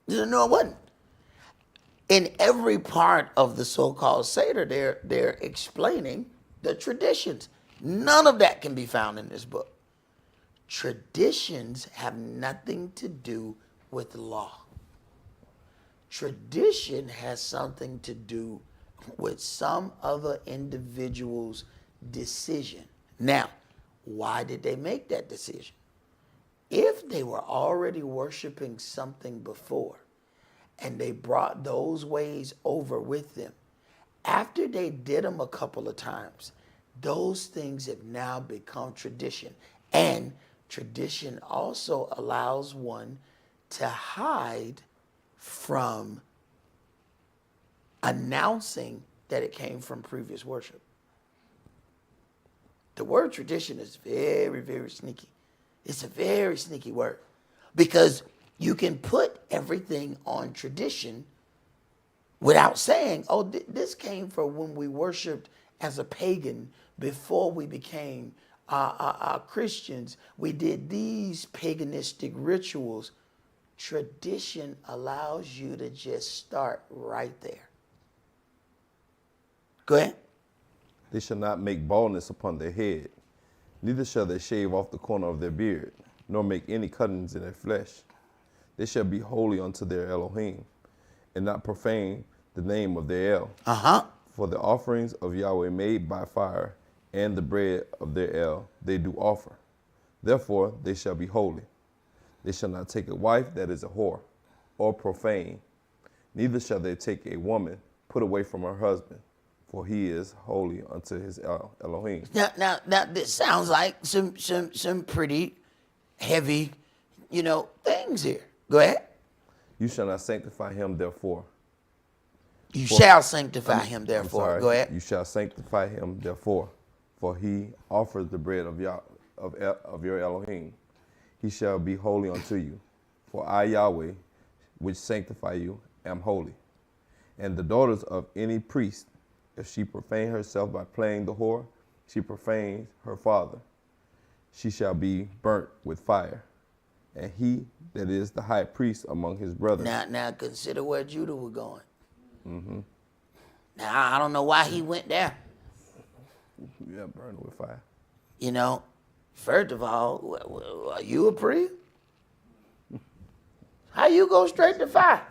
No, it wasn't. In every part of the so-called Seder, they're explaining the traditions. None of that can be found in this book. Traditions have nothing to do with law. Tradition has something to do with some other individual's decision. Now, why did they make that decision? If they were already worshiping something before and they brought those ways over with them, after they did them a couple of times, those things have now become tradition. And tradition also allows one to hide from announcing that it came from previous worship. The word tradition is very, very sneaky. It's a very sneaky word because you can put everything on tradition without saying, oh, this came from when we worshiped as a pagan before we became Christians. We did these paganistic rituals. Tradition allows you to just start right there. Go ahead. They shall not make baldness upon their head, neither shall they shave off the corner of their beard, nor make any cuttings in their flesh. They shall be holy unto their Elohim, and not profane the name of their El. For the offerings of Yahweh made by fire, and the bread of their El, they do offer. Therefore they shall be holy. They shall not take a wife that is a whore, or profane, neither shall they take a woman put away from her husband, for he is holy unto his Elohim. Now, this sounds like some pretty heavy, things here. Go ahead. You shall not sanctify him, therefore. You shall sanctify him, therefore. Go ahead. You shall sanctify him, therefore, for he offers the bread of your Elohim. He shall be holy unto you. For I, Yahweh, which sanctify you, am holy. And the daughters of any priest, if she profane herself by playing the whore, she profanes her father. She shall be burnt with fire. And he that is the high priest among his brothers. Now consider where Judah was going. Now, I don't know why he went there. Yeah, burn it with fire. First of all, are you a priest? How you go straight to fire?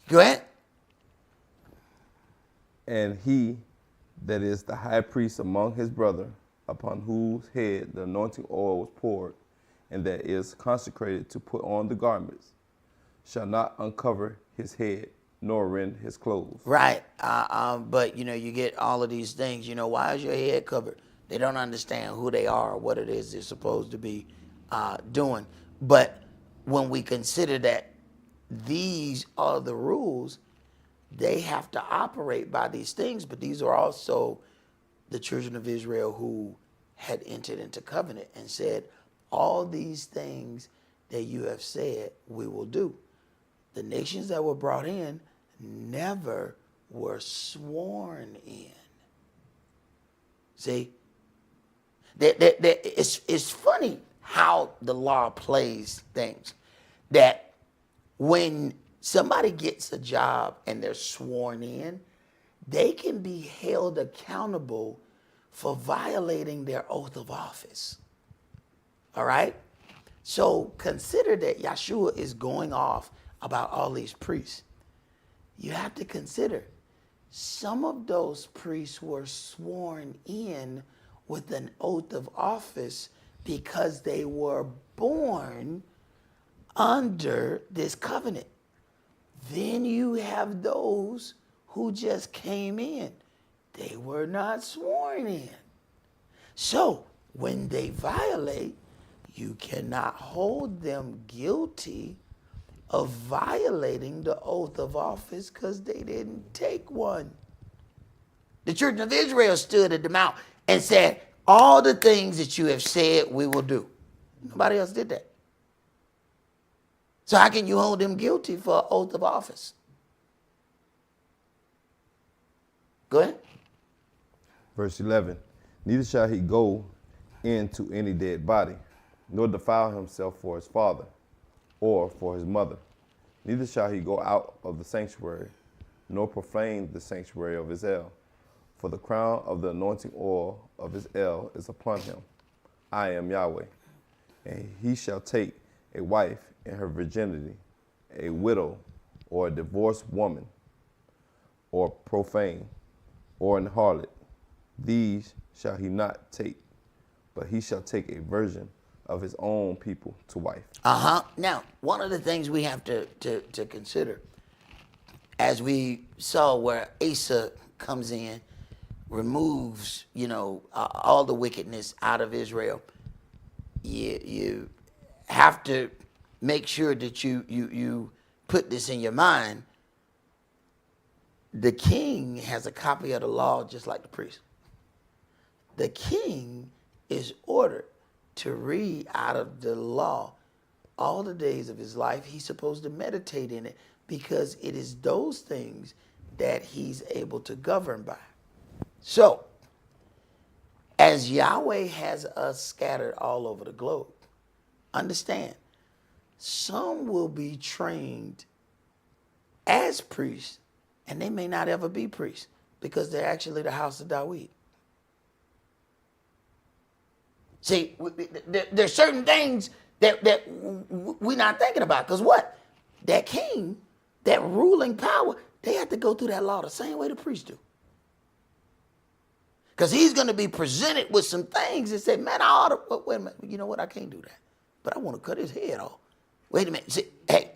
Go ahead. And he that is the high priest among his brother, upon whose head the anointing oil was poured, and that is consecrated to put on the garments, shall not uncover his head, nor rend his clothes. Right. But, you get all of these things. Why is your head covered? They don't understand who they are or what it is they're supposed to be doing. But when we consider that these are the rules, they have to operate by these things. But these are also the children of Israel who had entered into covenant and said, all these things that you have said, we will do. The nations that were brought in never were sworn in. See? It's funny how the law plays things. That when somebody gets a job and they're sworn in, they can be held accountable for violating their oath of office. All right? So consider that Yeshua is going off about all these priests. You have to consider some of those priests were sworn in with an oath of office because they were born under this covenant. Then you have those who just came in. They were not sworn in. So when they violate, you cannot hold them guilty of violating the oath of office because they didn't take one. The children of Israel stood at the mount and said, all the things that you have said we will do. Nobody else did that. So how can you hold them guilty for an oath of office? Go ahead. Verse 11, neither shall he go into any dead body, nor defile himself for his father or for his mother. Neither shall he go out of the sanctuary, nor profane the sanctuary of his El. For the crown of the anointing oil of his El is upon him. I am Yahweh. And he shall take a wife in her virginity, a widow or a divorced woman, or profane, or an harlot. These shall he not take, but he shall take a virgin of his own people to wife. Now, one of the things we have to consider, as we saw where Asa comes in, removes, all the wickedness out of Israel, you have to make sure that you put this in your mind. The king has a copy of the law just like the priest. The king is ordered to read out of the law all the days of his life. He's supposed to meditate in it because it is those things that he's able to govern by. So, as Yahweh has us scattered all over the globe, understand, some will be trained as priests, and they may not ever be priests because they're actually the house of Dawid. See, there's certain things that we're not thinking about. Because what? That king, that ruling power, they have to go through that law the same way the priests do. Because he's going to be presented with some things and say, man, I ought to, wait a minute, you know what, I can't do that. But I want to cut his head off. Wait a minute. See, hey,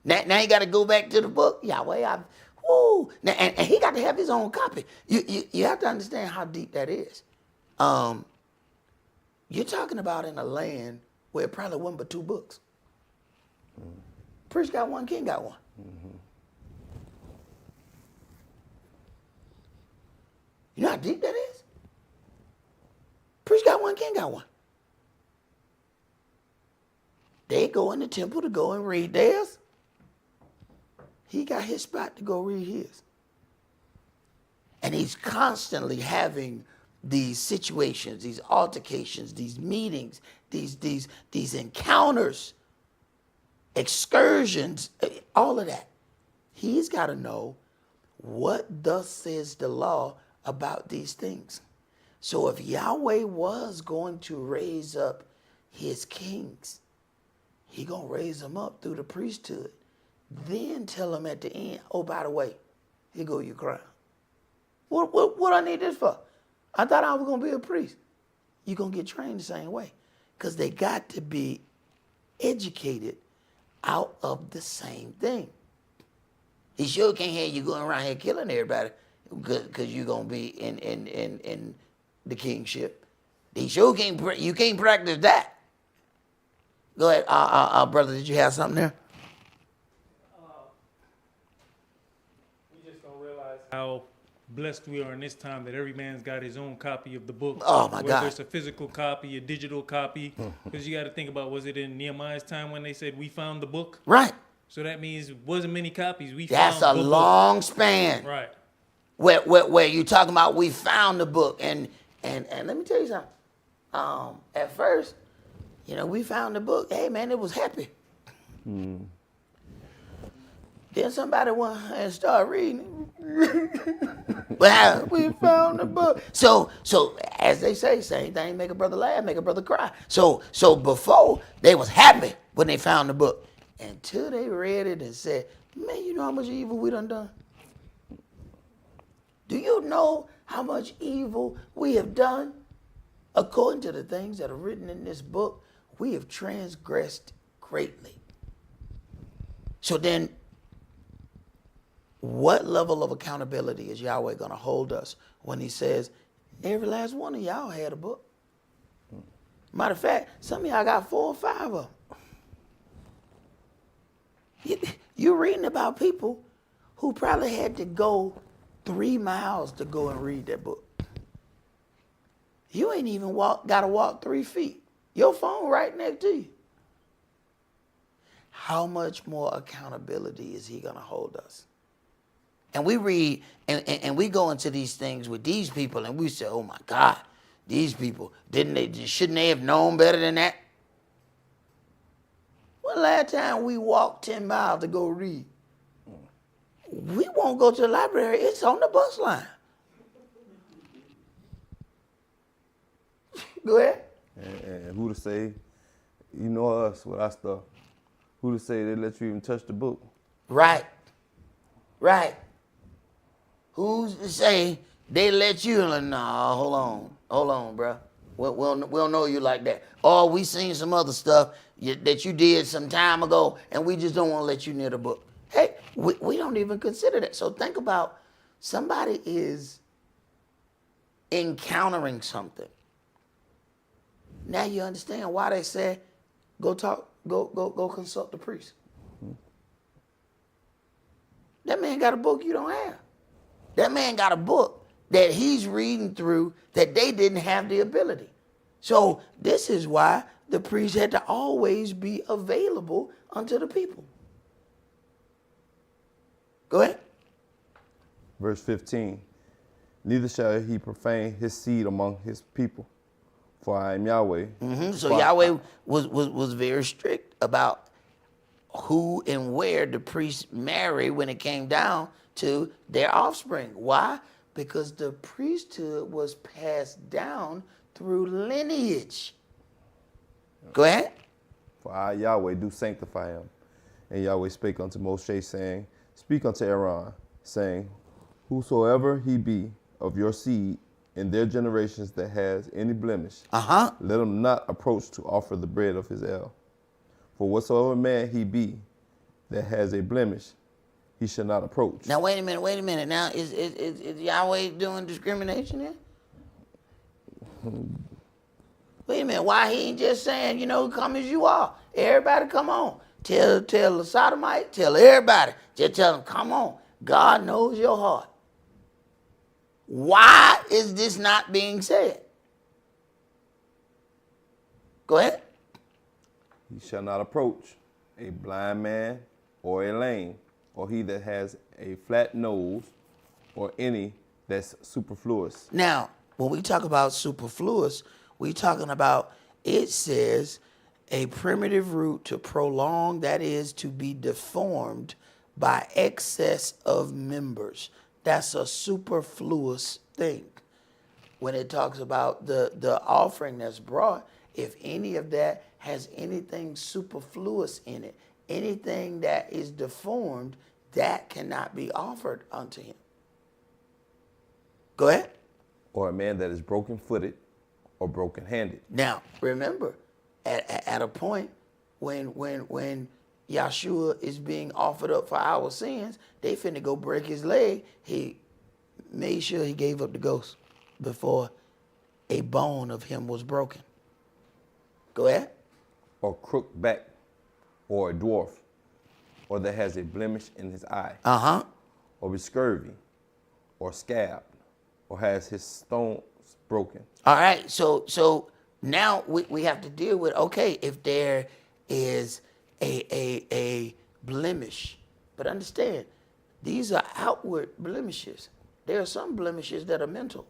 now you got to go back to the book. Yahweh, now, and he got to have his own copy. You have to understand how deep that is. You're talking about in a land where it probably wasn't but 2 books. Priest got one, king got one. You know how deep that is? Priest got one, king got one. They go in the temple to go and read theirs. He got his spot to go read his. And he's constantly having these situations, these altercations, these meetings, these encounters, excursions, all of that. He's got to know what thus says the law about these things. So if Yahweh was going to raise up his kings, he going to raise them up through the priesthood. Then tell them at the end, oh, by the way, here go your crown. What I need this for? I thought I was going to be a priest. You're going to get trained the same way. Because they got to be educated out of the same thing. He sure can't have you going around here killing everybody because you're going to be in the kingship. He sure can't, you can't practice that. Go ahead, brother, did you have something there? We just don't realize how blessed we are in this time that every man's got his own copy of the book. Oh, my God. Whether it's a physical copy, a digital copy. Because you got to think about, was it in Nehemiah's time when they said, we found the book? Right. So that means it wasn't many copies. That's found a the long book. span. Right. Where you talking about we found the book. And let me tell you something. At first, we found the book. Hey, man, it was happy. Then somebody went and started reading. Well, we found the book. So as they say, same thing, make a brother laugh, make a brother cry. So before, they was happy when they found the book. Until they read it and said, man, you know how much evil we done? Do you know how much evil we have done? According to the things that are written in this book, we have transgressed greatly. So then, What level of accountability is Yahweh going to hold us when he says, every last one of y'all had a book? Matter of fact, some of y'all got 4 or 5 of them. You're reading about people who probably had to go 3 miles to go and read that book. You ain't even got to walk 3 feet. Your phone right next to you. How much more accountability is he going to hold us? And we read and we go into these things with these people and we say, oh my God, these people, shouldn't they have known better than that? When the last time we walked 10 miles to go read? We won't go to the library, it's on the bus line. Go ahead. And who to say, you know us with our stuff, who to say they let you even touch the book? Right. Who's to say they let you? Like, nah, hold on, bro. We don't know you like that. Or we seen some other stuff that you did some time ago, and we just don't want to let you near the book. Hey, we don't even consider that. So think about somebody is encountering something. Now you understand why they say, go consult the priest. That man got a book you don't have. That man got a book that he's reading through that they didn't have the ability. So this is why the priest had to always be available unto the people. Go ahead. Verse 15, neither shall he profane his seed among his people, for I am Yahweh. So Yahweh was very strict about who and where the priests marry when it came down to their offspring. Why? Because the priesthood was passed down through lineage. Go ahead. For I, Yahweh, do sanctify him. And Yahweh spake unto Moshe, saying, speak unto Aaron, saying, whosoever he be of your seed in their generations that has any blemish, let him not approach to offer the bread of his ale. For whatsoever man he be that has a blemish, he shall not approach. Now wait a minute. Now is Yahweh doing discrimination here? Wait a minute. Why he ain't just saying, come as you are? Everybody come on. Tell the sodomite, tell everybody. Just tell them, come on. God knows your heart. Why is this not being said? Go ahead. He shall not approach a blind man or a lame, or he that has a flat nose, or any that's superfluous. Now, when we talk about superfluous, we talking about, it says, a primitive root to prolong, that is, to be deformed by excess of members. That's a superfluous thing. When it talks about the offering that's brought, if any of that has anything superfluous in it, anything that is deformed, that cannot be offered unto him. Go ahead. Or a man that is broken-footed or broken-handed. Now, remember, at a point when Yahshua is being offered up for our sins, they finna go break his leg. He made sure he gave up the ghost before a bone of him was broken. Go ahead. Or crooked back, or a dwarf, or that has a blemish in his eye. Or be scurvy, or scabbed, or has his stones broken. All right, so now we have to deal with, okay, if there is a blemish, but understand, these are outward blemishes. There are some blemishes that are mental.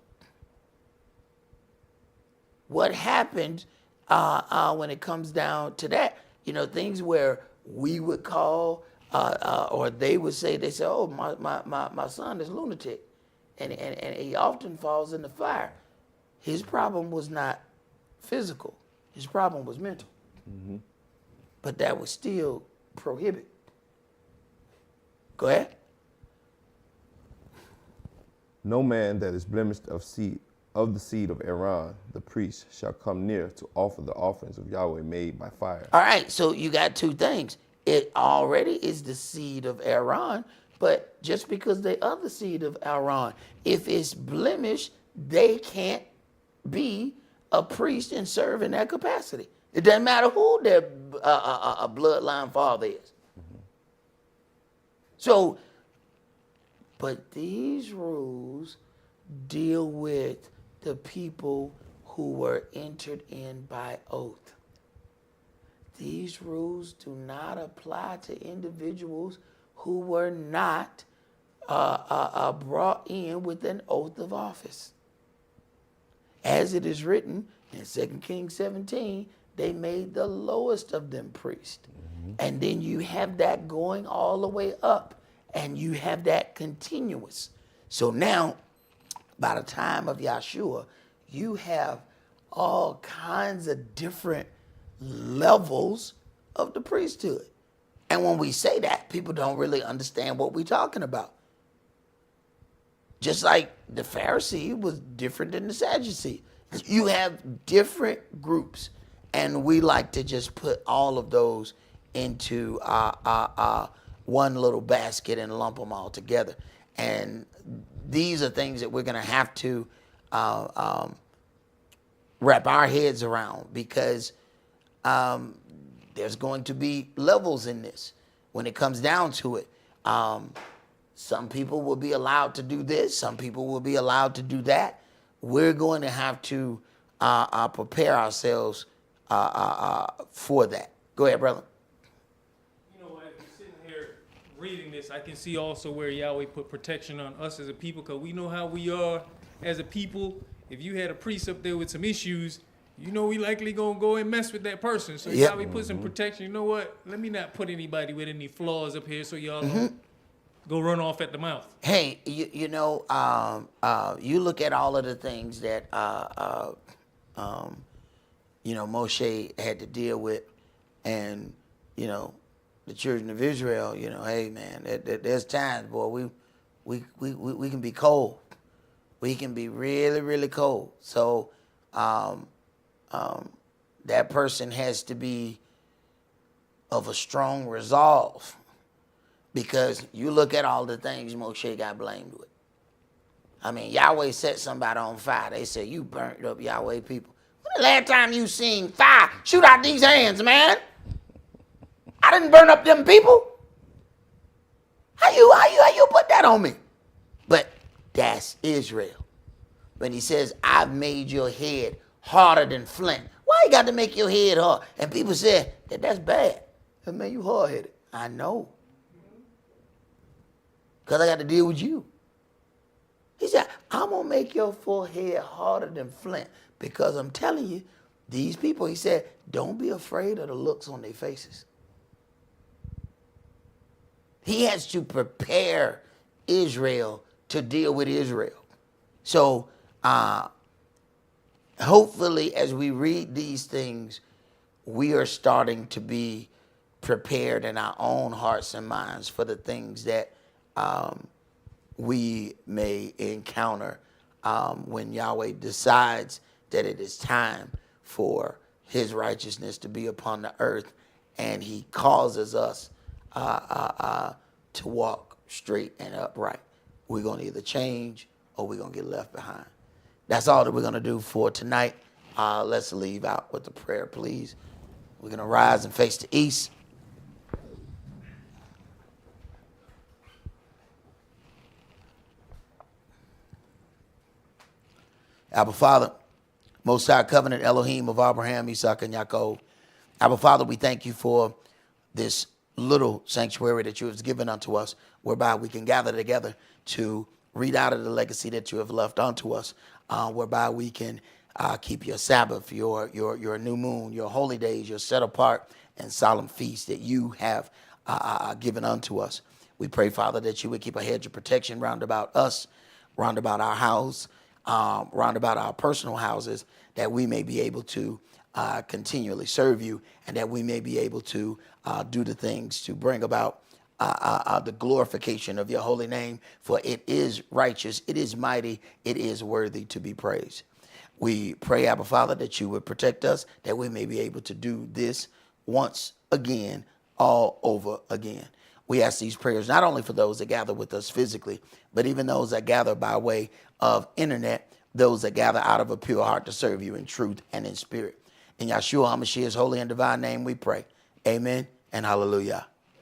What happened when it comes down to that, things where we would call, or they would say, oh, my son is lunatic, and he often falls in the fire. His problem was not physical. His problem was mental. But that was still prohibited. Go ahead. No man that is blemished of the seed of Aaron, the priest, shall come near to offer the offerings of Yahweh made by fire. All right, so you got two things. It already is the seed of Aaron, But just because they are the seed of Aaron, if it's blemished, they can't be a priest and serve in that capacity. It doesn't matter who their bloodline father is. So, but these rules deal with the people who were entered in by oath. These rules do not apply to individuals who were not brought in with an oath of office. As it is written in 2 Kings 17, they made the lowest of them priest. And then you have that going all the way up, and you have that continuous. So now, by the time of Yahshua, you have all kinds of different levels of the priesthood. And when we say that, people don't really understand what we're talking about. Just like the Pharisee was different than the Sadducee. You have different groups, and we like to just put all of those into one little basket and lump them all together. And these are things that we're going to have to wrap our heads around, because there's going to be levels in this when it comes down to it. Some people will be allowed to do this. Some people will be allowed to do that. We're going to have to prepare ourselves for that. Go ahead, brother. You know, as we're sitting here reading this, I can see also where Yahweh put protection on us as a people, because we know how we are as a people. If you had a priest up there with some issues, you know we likely gonna go and mess with that person. So Yahweh put some protection. You know what? Let me not put anybody with any flaws up here, so y'all don't go run off at the mouth. Hey, you know, you look at all of the things that you know, Moshe had to deal with, and you know, the children of Israel. You know, hey man, there's times, boy, we can be cold. We can be really, really cold. So that person has to be of a strong resolve, because you look at all the things Moshe got blamed with. I mean, Yahweh set somebody on fire. They said, you burnt up Yahweh people. When the last time you seen fire shoot out these hands, man? I didn't burn up them people. How you put that on me? But that's Israel. When he says, I've made your head harder than flint. Why you got to make your head hard? And people say that's bad. Man, you hard-headed. I know. Because I got to deal with you. He said, I'm going to make your forehead harder than flint, because I'm telling you, these people, he said, don't be afraid of the looks on their faces. He has to prepare Israel to deal with Israel. So hopefully as we read these things, we are starting to be prepared in our own hearts and minds for the things that we may encounter when Yahweh decides that it is time for his righteousness to be upon the earth, and he causes us to walk straight and upright. We're going to either change or we're going to get left behind. That's all that we're going to do for tonight. Let's leave out with a prayer, please. We're going to rise and face the east. Abba Father, Most High Covenant Elohim of Abraham, Isaac, and Yaakov. Abba Father, we thank you for this little sanctuary that you have given unto us, whereby we can gather together to read out of the legacy that you have left unto us, whereby we can keep your Sabbath, your new moon, your holy days, your set apart and solemn feasts that you have given unto us. We pray, Father, that you would keep a hedge of protection round about us, round about our house, round about our personal houses, that we may be able to continually serve you, and that we may be able to do the things to bring about the glorification of your holy name, for it is righteous, it is mighty, it is worthy to be praised. We pray, Abba Father, that you would protect us, that we may be able to do this once again, all over again. We ask these prayers not only for those that gather with us physically, but even those that gather by way of internet, those that gather out of a pure heart to serve you in truth and in spirit. In Yahshua HaMashiach's holy and divine name we pray. Amen and hallelujah.